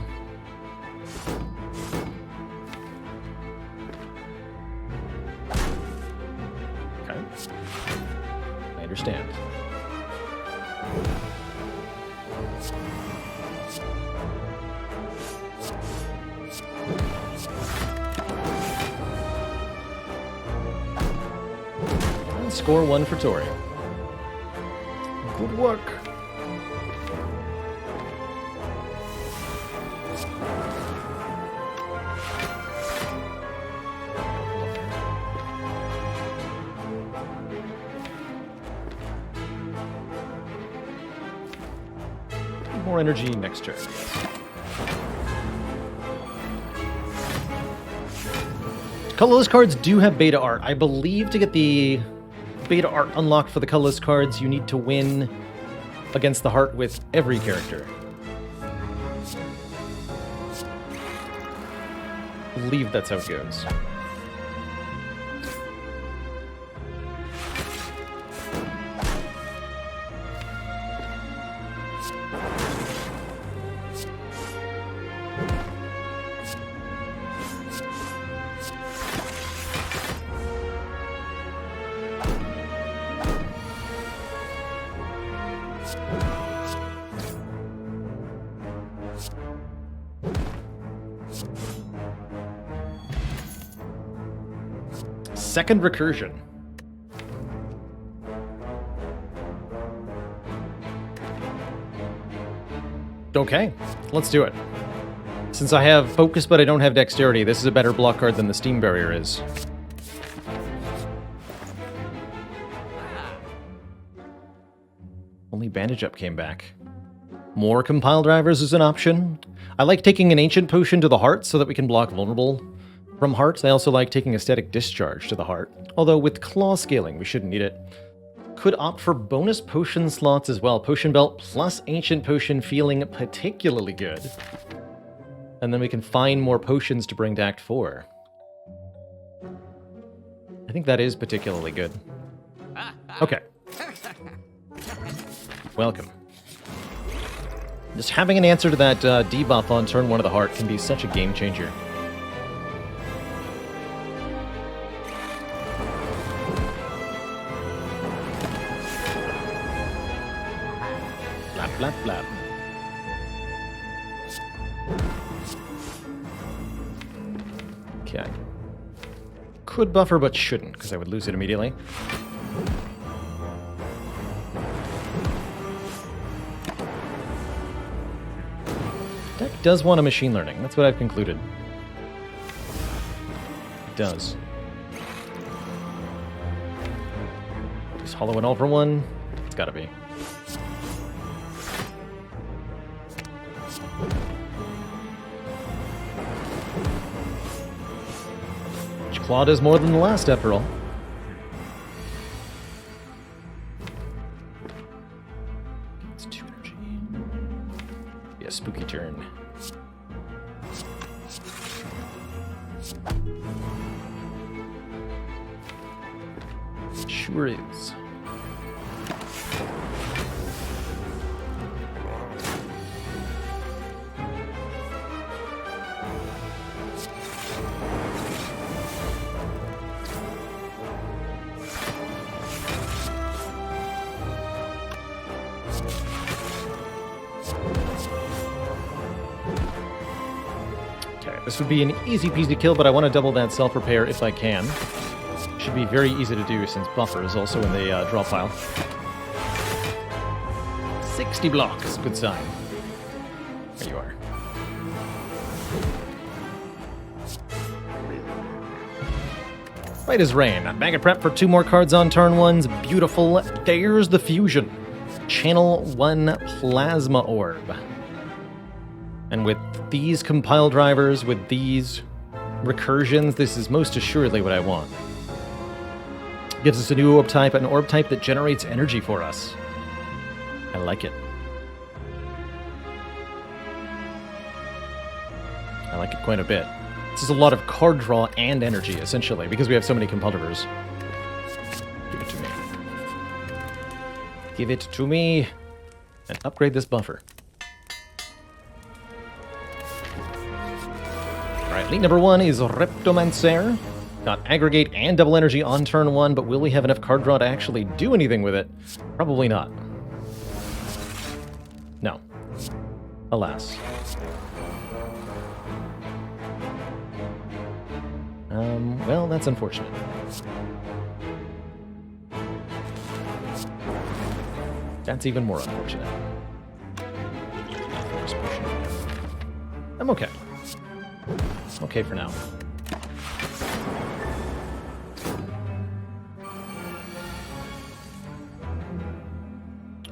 Okay. I understand. And score 1 for Tori. Good work. More energy next turn, yes. Colorless cards do have beta art. I believe to get the beta art unlocked for the colorless cards, you need to win against the heart with every character. I believe that's how it goes. Second recursion. Okay, let's do it. Since I have focus but I don't have dexterity, this is a better block card than the Steam Barrier is. Only Bandage Up came back. More Compile Drivers is an option. I like taking an Ancient Potion to the heart so that we can block Vulnerable from hearts. I also like taking Aesthetic Discharge to the heart, although with Claw Scaling we shouldn't need it. Could opt for bonus potion slots as well. Potion Belt plus Ancient Potion feeling particularly good. And then we can find more potions to bring to Act 4. I think that is particularly good. Okay. Welcome. Just having an answer to that debuff on turn 1 of the heart can be such a game changer. Flap, flap, flap. Okay. Could buffer, but shouldn't, because I would lose it immediately. Deck does want a machine learning. That's what I've concluded. It does. Just hollow it all for 1. It's gotta be. Each claw does more than the last, after all. It's 2 energy. Be a spooky turn. Sure is. This would be an easy peasy kill, but I want to double that self-repair if I can. Should be very easy to do since buffer is also in the draw pile. 60 blocks, good sign. There you are. Right as rain. Bag of prep for 2 more cards on turn 1's beautiful. There's the fusion. Channel 1 Plasma Orb. And with these compile drivers, with these recursions, this is most assuredly what I want. Gives us a new orb type, an orb type that generates energy for us. I like it. I like it quite a bit. This is a lot of card draw and energy, essentially, because we have so many compulsivers. Give it to me. Give it to me. And upgrade this buffer. Alright, lead number 1 is Reptomancer. Got aggregate and double energy on turn 1, but will we have enough card draw to actually do anything with it? Probably not. No. Alas. Well, that's unfortunate. That's even more unfortunate. I'm okay. Okay for now.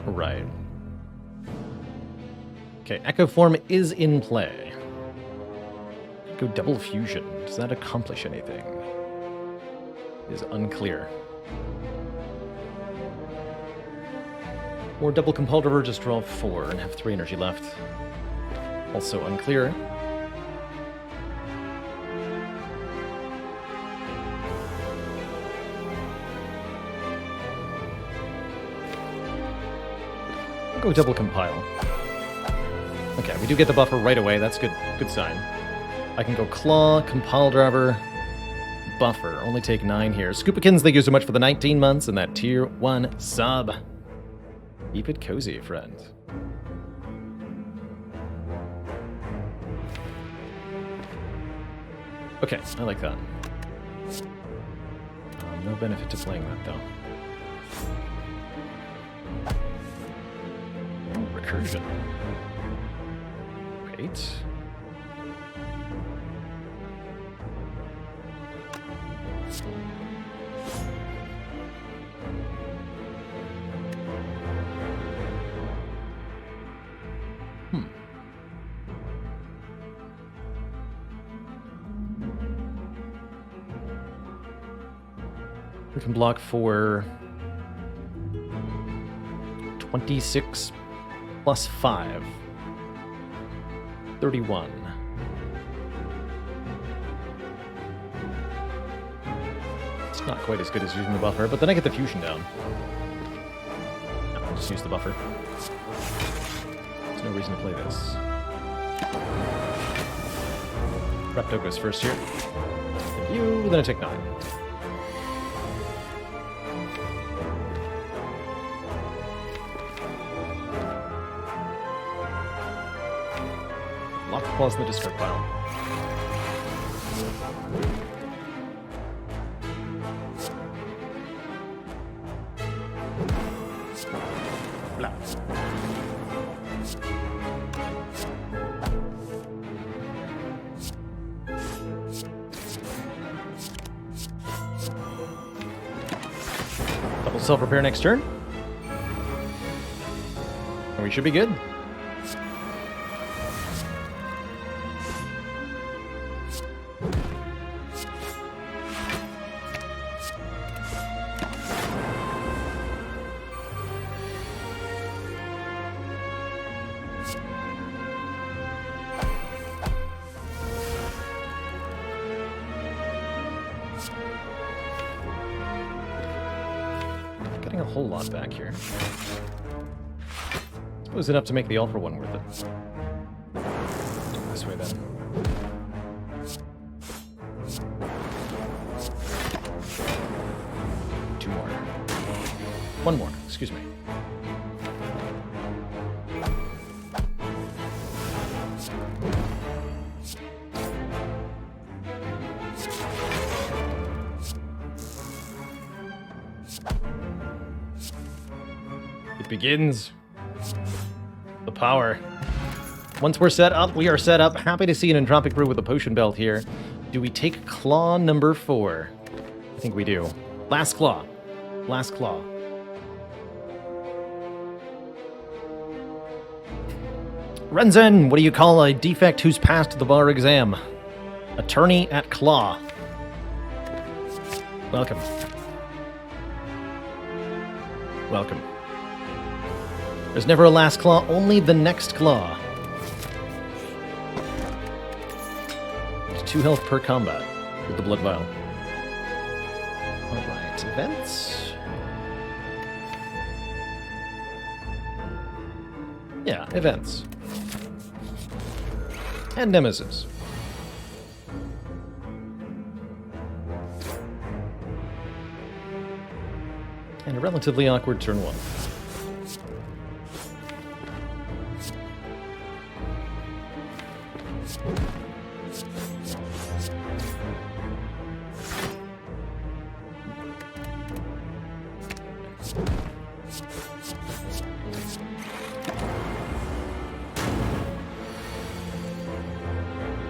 Right. Okay, Echo Form is in play. Go double fusion. Does that accomplish anything? It is unclear. Or double compulsiver, just draw 4 and have 3 energy left. Also unclear. I'll go double compile. Okay, we do get the buffer right away. That's good. Good sign. I can go claw, compile driver, buffer. Only take 9 here. Scoopikins, thank you so much for the 19 months and that tier 1 sub. Keep it cozy, friend. Okay, I like that. No benefit to playing that, though. Oh, recursion. Wait. We can block for 26 plus 5. 31. It's not quite as good as using the buffer, but then I get the fusion down. No, I'll just use the buffer. There's no reason to play this. Repto goes first here. And you, then I take 9. Lock claws in the discard pile. Blah. Double self-repair next turn. And we should be good. Getting a whole lot back here. It was enough to make the Ultra one worth it. This way, then. Two more. One more, excuse me. It begins. The power. Once we're set up, we are set up. Happy to see an Entropic Brew with a potion belt here. Do we take claw number 4? I think we do. Last claw. Last claw. Renzen, what do you call a defect who's passed the bar exam? Attorney at claw. Welcome. Welcome. There's never a last claw, only the next claw. Just 2 health per combat with the Blood Vial. Alright, events. Yeah, events. And Nemesis. And a relatively awkward turn 1.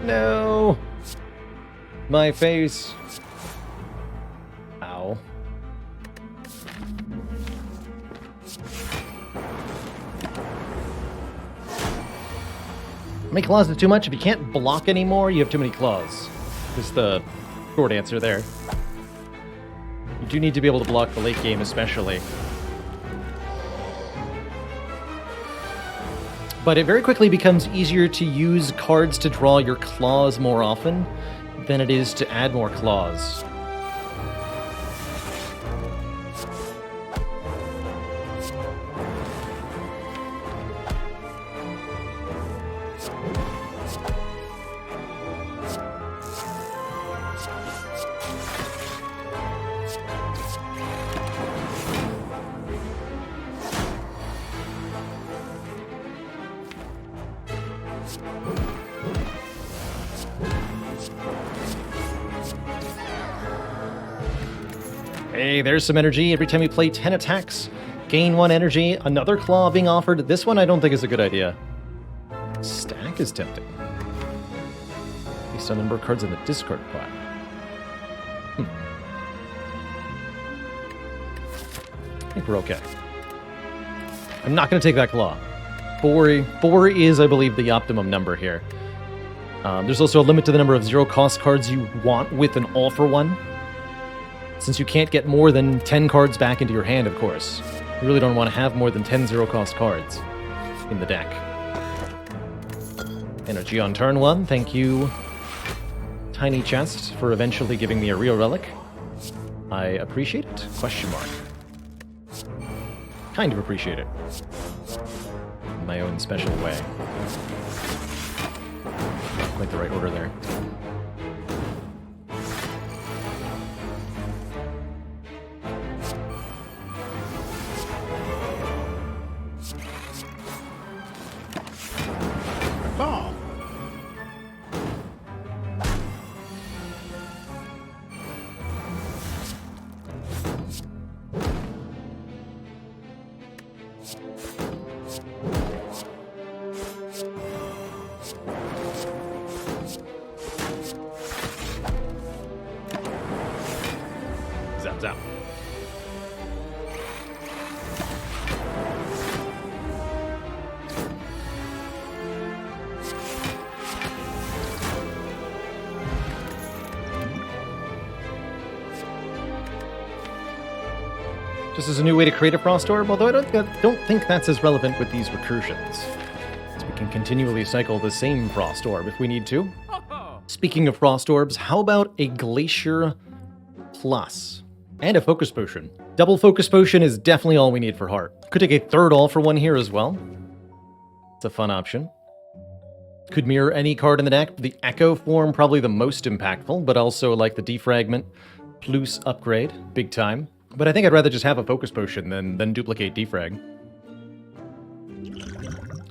No! My face. Ow. How many claws is too much? If you can't block anymore, you have too many claws. Is the short answer there. You do need to be able to block the late game, especially. But it very quickly becomes easier to use cards to draw your claws more often than it is to add more claws. Hey, there's some energy. Every time you play 10 attacks, gain 1 energy. Another claw being offered. This one I don't think is a good idea. Stack is tempting. Based on the number of cards in the discard pile. I think we're okay. I'm not going to take that claw. 4 is, I believe, the optimum number here. There's also a limit to the number of zero-cost cards you want with an all-for-one. Since you can't get more than 10 cards back into your hand, of course. You really don't want to have more than 10 zero-cost cards in the deck. Energy on turn 1, thank you, Tiny Chest, for eventually giving me a real relic. I appreciate it? Question mark. Kind of appreciate it. In my own special way. Not quite the right order there. Zap, zap. Just as a new way to create a Frost Orb, although I don't think that's as relevant with these recursions. So we can continually cycle the same Frost Orb if we need to. Speaking of Frost Orbs, how about a Glacier Plus? And a Focus Potion. Double Focus Potion is definitely all we need for Heart. Could take a third all-for-one here as well. It's a fun option. Could mirror any card in the deck. The Echo form, probably the most impactful, but also like the Defragment Plus upgrade, big time. But I think I'd rather just have a Focus Potion than duplicate Defrag.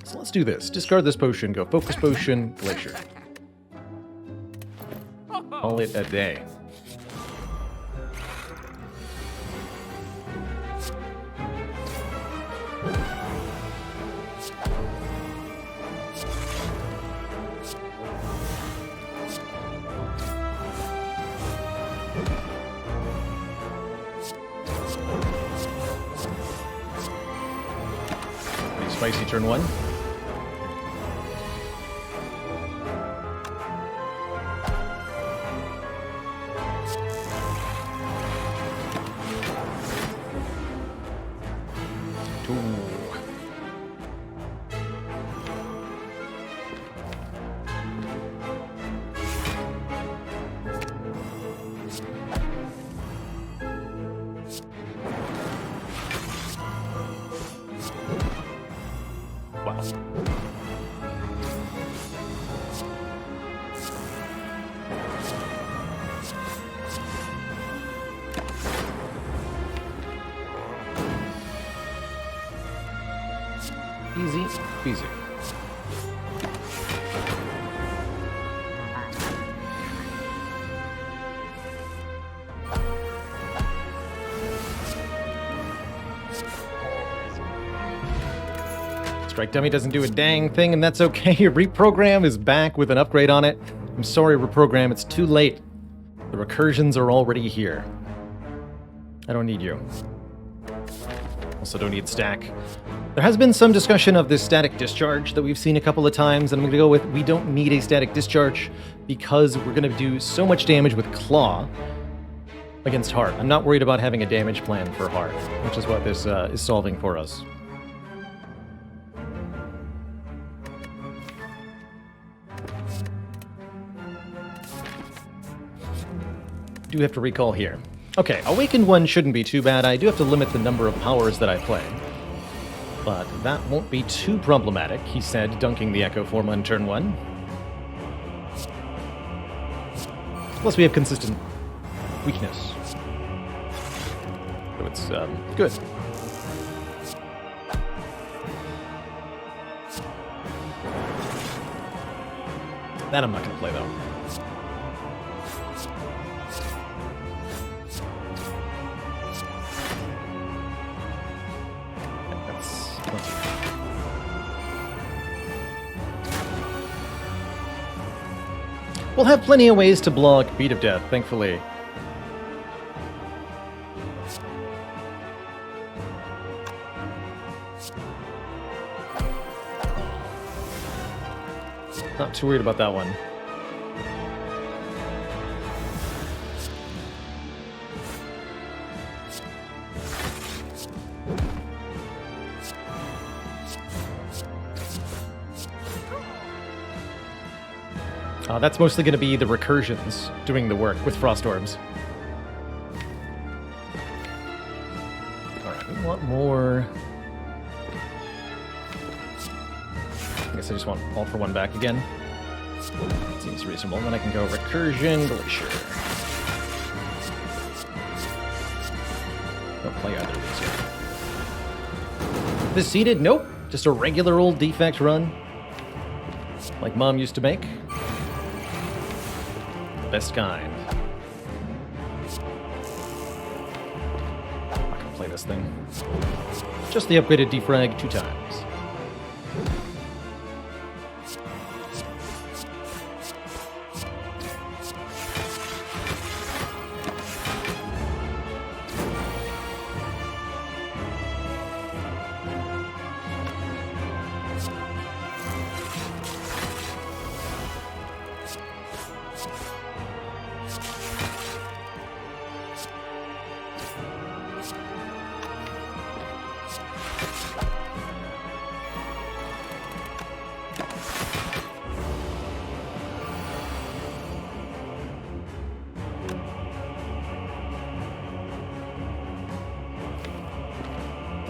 So let's do this. Discard this potion, go Focus Potion, Glacier. Call it a day. Spicy turn 1. Wow. Easy peasy. Strike Dummy doesn't do a dang thing, and that's okay. Reprogram is back with an upgrade on it. I'm sorry, Reprogram, it's too late. The recursions are already here. I don't need you. Also don't need stack. There has been some discussion of this static discharge that we've seen a couple of times, and I'm going to go with we don't need a static discharge because we're going to do so much damage with Claw against Heart. I'm not worried about having a damage plan for Heart, which is what this is solving for us. Do have to recall here. Okay, Awakened One shouldn't be too bad. I do have to limit the number of powers that I play. But that won't be too problematic, he said, dunking the Echo form on turn 1. Plus we have consistent weakness. So it's good. That I'm not going to play, though. We'll have plenty of ways to block Beat of Death, thankfully. Not too worried about that one. That's mostly going to be the recursions doing the work with Frost Orbs. Alright, we want more... I guess I just want all for one back again. Seems reasonable. Then I can go Recursion, Glacier. Don't play either of these yet. This seeded? Nope. Just a regular old Defect run. Like Mom used to make. Best kind. I'm not gonna play this thing. Just the upgraded defrag 2 times.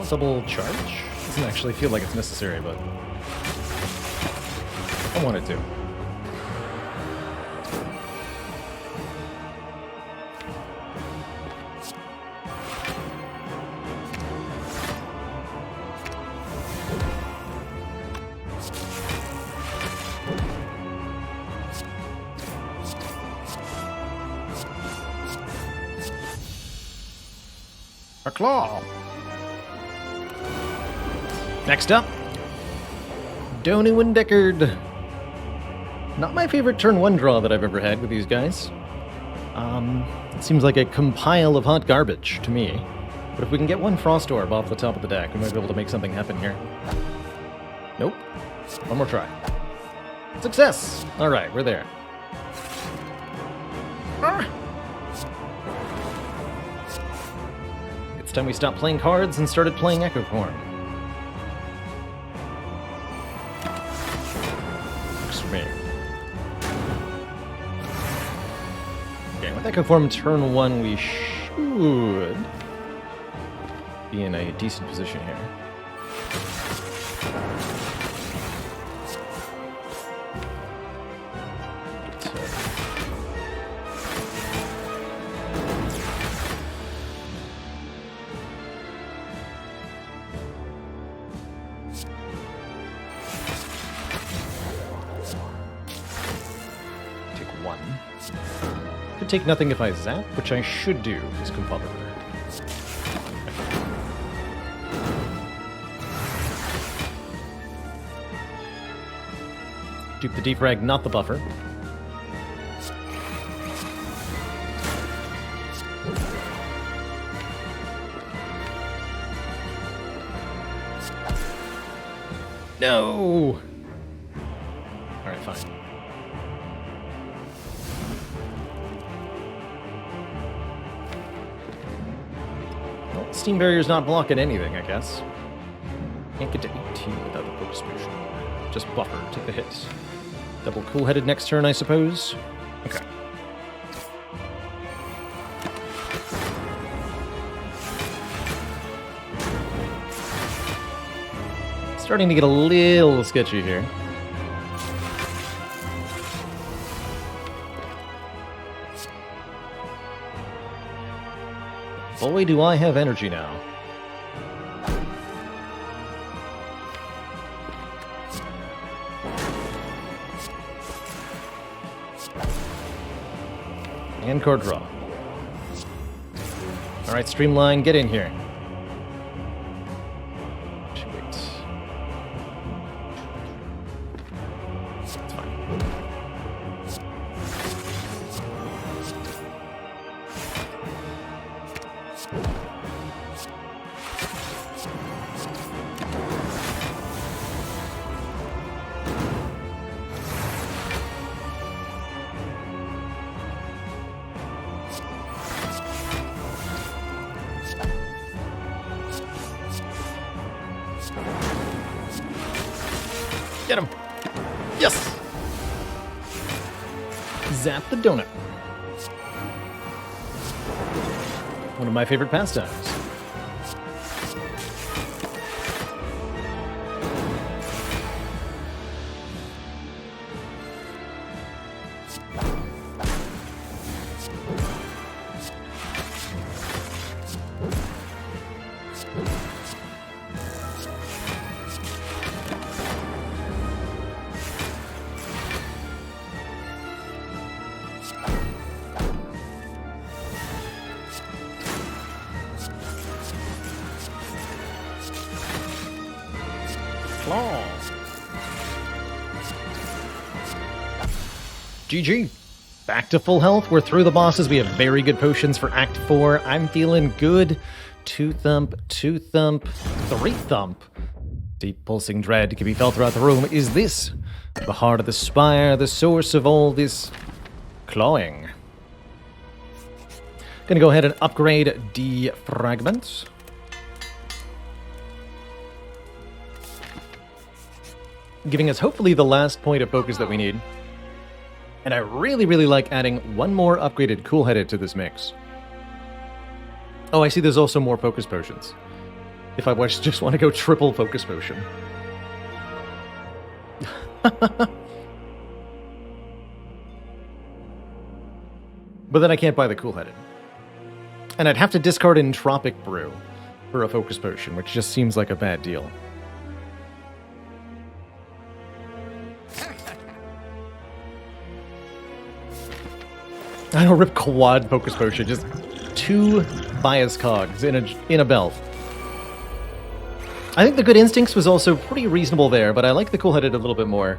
Double charge? Doesn't actually feel like it's necessary, but I wanted to. A claw! Next up, Donu and Deckard. Not my favorite turn 1 draw that I've ever had with these guys. It seems like a compile of hot garbage to me. But if we can get one Frost Orb off the top of the deck, we might be able to make something happen here. Nope. One more try. Success! Alright, we're there. It's time we stopped playing cards and started playing Echo Form. Echo Form turn 1, we should be in a decent position here. Could take nothing if I zap, which I should do, as Composer. Dupe the defrag, not the buffer. No! Alright, fine. Well, Steam Barrier's not blocking anything, I guess. Can't get to 18 without the focus potion. Just buffer, take the hits. Double cool-headed next turn, I suppose? Okay. Starting to get a little sketchy here. Boy, do I have energy now. And card draw. Alright, Streamline, get in here. Get him! Yes! Zap the donut. One of my favorite pastimes. GG. Back to full health. We're through the bosses. We have very good potions for Act 4. I'm feeling good. 2 thump, 2 thump, 3 thump. Deep pulsing dread can be felt throughout the room. Is this the heart of the spire, the source of all this clawing? Gonna go ahead and upgrade Defragment. Giving us hopefully the last point of focus that we need. And I really, really like adding one more upgraded cool-headed to this mix. Oh, I see there's also more focus potions. If I just want to go triple focus potion. But then I can't buy the cool-headed. And I'd have to discard Entropic Brew for a focus potion, which just seems like a bad deal. I don't rip quad focus potion, just 2 bias cogs in a belt. I think the good instincts was also pretty reasonable there, but I like the cool-headed a little bit more.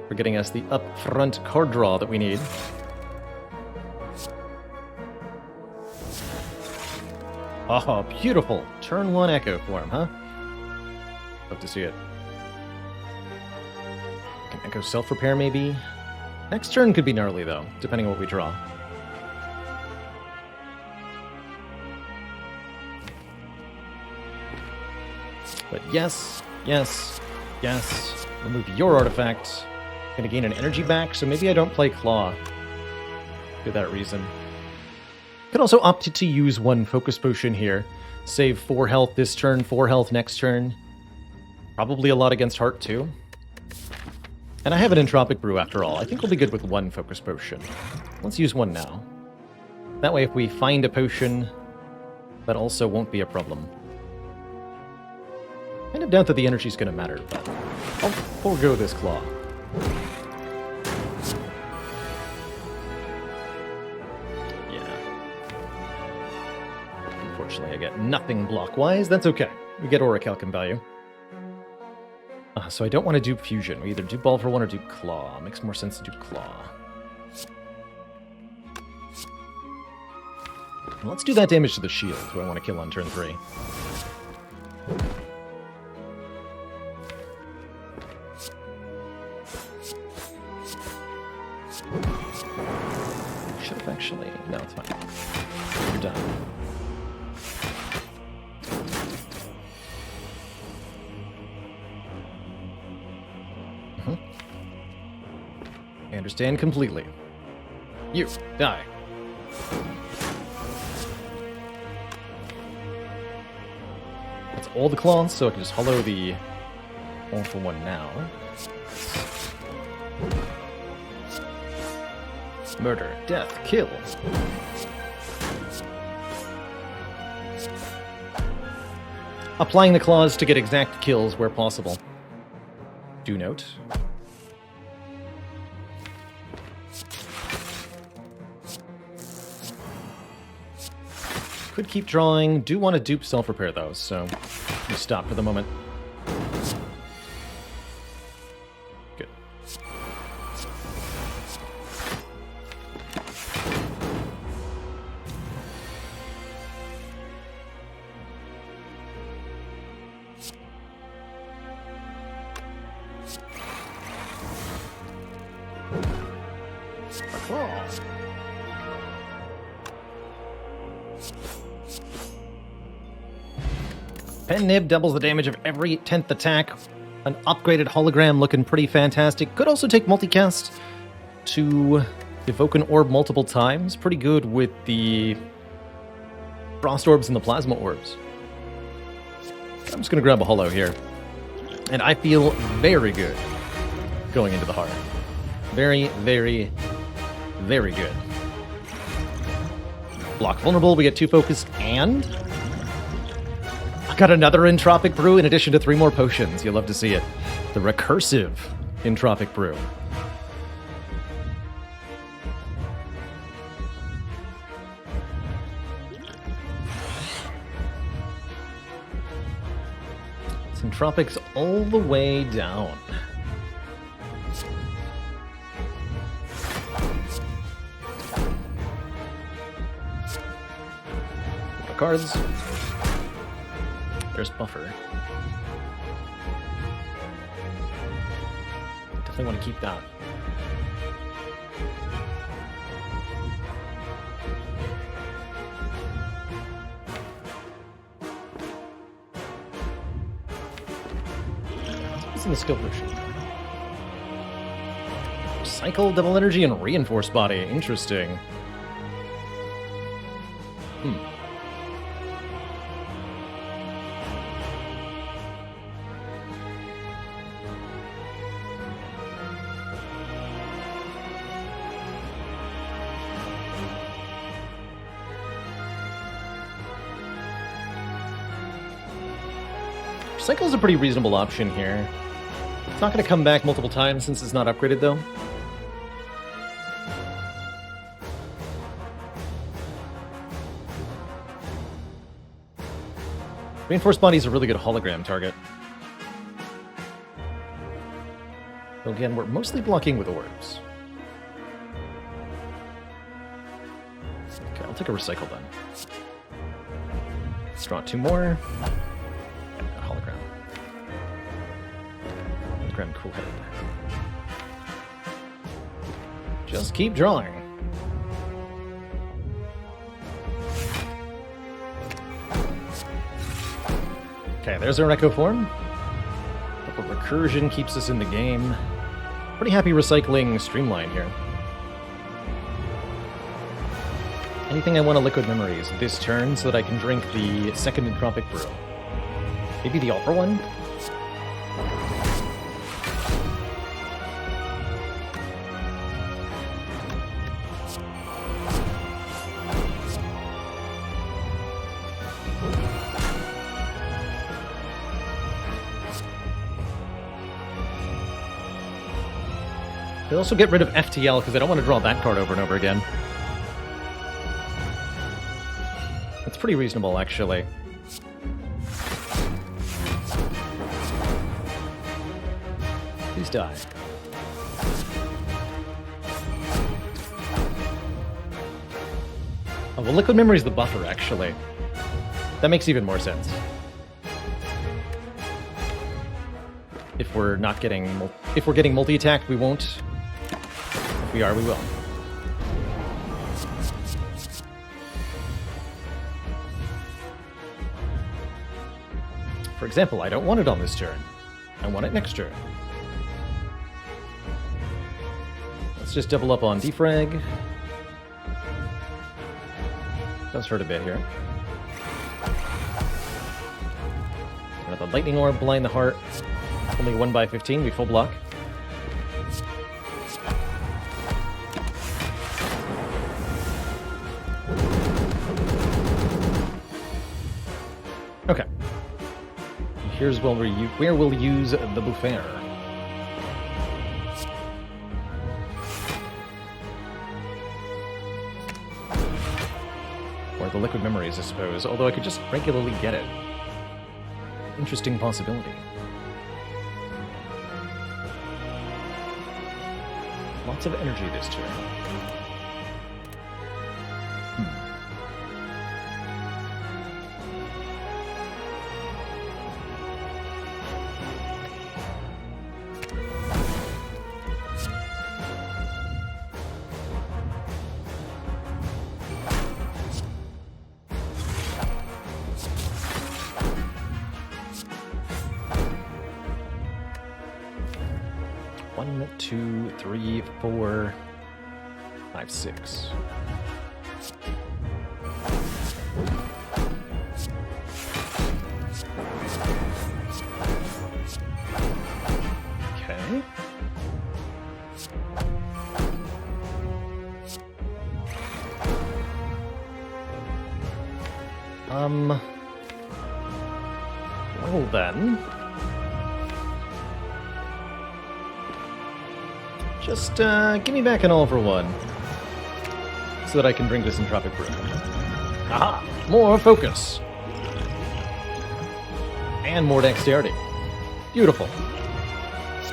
For getting us the upfront card draw that we need. Oh, beautiful. Turn 1 Echo form, huh? Love to see it. Can Echo self-repair, maybe? Next turn could be gnarly, though, depending on what we draw. But yes, yes, yes. Remove your artifact. Gonna gain an energy back, so maybe I don't play Claw. For that reason. Could also opt to use 1 focus potion here. Save 4 health this turn, 4 health next turn. Probably a lot against Heart, too. And I have an Entropic Brew after all. I think we'll be good with 1 focus potion. Let's use 1 now. That way if we find a potion, that also won't be a problem. Kind of doubt that the energy's going to matter, but I'll forego this Claw. get nothing block-wise. That's okay. We get Orichalcum value. So I don't want to dupe Fusion. We either dupe Ball for 1 or dupe Claw. Makes more sense to dupe Claw. Let's do that damage to the shield, who I want to kill on turn 3. Should have actually... No, it's fine. You're done. I understand completely. You, die. That's all the claws, so I can just hollow the all for 1 now. Murder, death, kill. Applying the claws to get exact kills where possible. Do note. Could keep drawing. Do want to dupe self-repair, though, so we stop for the moment. Good. Claw. Pen Nib doubles the damage of every 10th attack. An upgraded hologram looking pretty fantastic. Could also take multicast to evoke an orb multiple times. Pretty good with the frost orbs and the plasma orbs. I'm just going to grab a holo here. And I feel very good going into the heart. Very, very, very good. Block vulnerable, we get 2 focused, and... I got another Entropic Brew in addition to 3 more potions. You'll love to see it. The recursive Entropic Brew. It's Entropics all the way down. More cards. There's Buffer. Definitely want to keep that. What's in the skill potion? Recycle, double energy, and reinforce body. Interesting. Recycle is a pretty reasonable option here. It's not going to come back multiple times since it's not upgraded, though. Reinforced Body is a really good hologram target. So again, we're mostly blocking with orbs. Okay, I'll take a Recycle then. Let's draw 2 more. Cool head. Just keep drawing. Okay, there's our Echo form. Double recursion keeps us in the game. Pretty happy recycling Streamline here. Anything I want to Liquid Memories this turn so that I can drink the second Entropic Brew. Maybe the Ultra one? They also get rid of FTL because I don't want to draw that card over and over again. It's pretty reasonable, actually. Please die. Oh, well, Liquid Memory's the buffer, actually. That makes even more sense. If we're not getting... If we're getting multi-attacked, we won't. If we are, we will. For example, I don't want it on this turn. I want it next turn. Let's just double up on defrag. Does hurt a bit here. Another lightning orb, blind the heart. Only 1 by 15, we full block. Okay. Here's where we'll use the Buffair. Or the Liquid Memories, I suppose, although I could just regularly get it. Interesting possibility. Lots of energy this turn. One, two, three, 4, 5, 6. Okay. Well then. Just, give me back an all for one. So that I can drink this Entropic Brew. Aha! More focus! And more dexterity. Beautiful.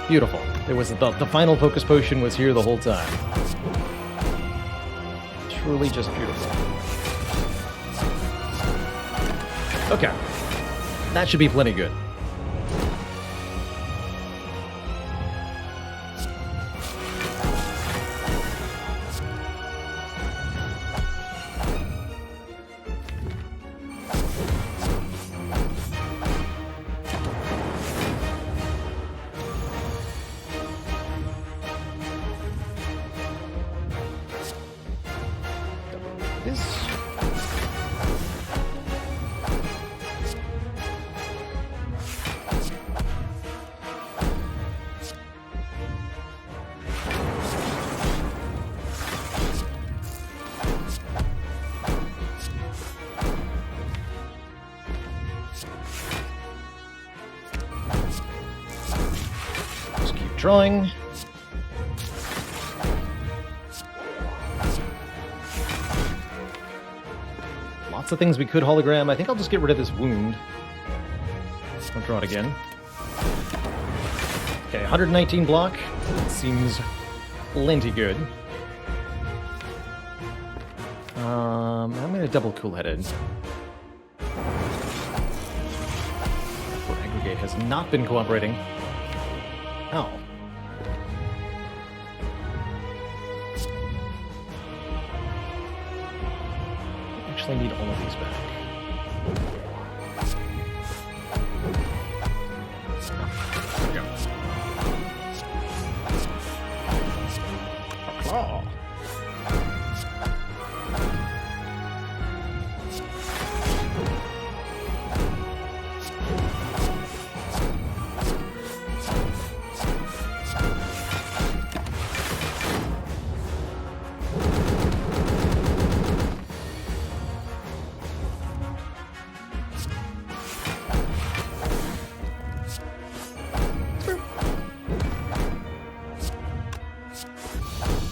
Beautiful. It was the final focus potion was here the whole time. Truly just beautiful. Okay. That should be plenty good. Drawing. Lots of things we could hologram. I think I'll just get rid of this wound. I'll draw it again. Okay, 119 block. Seems plenty good. I'm going to double cool-headed. For Aggregate has not been cooperating. Ow. I need all of these back. There we go. A claw.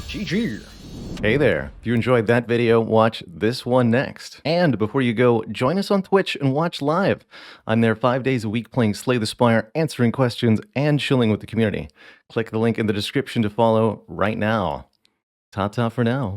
GG. Hey there, if you enjoyed that video, watch this one next. And before you go, join us on Twitch and watch live. I'm there 5 days a week playing Slay the Spire, answering questions, and chilling with the community. Click the link in the description to follow right now. Ta-ta for now.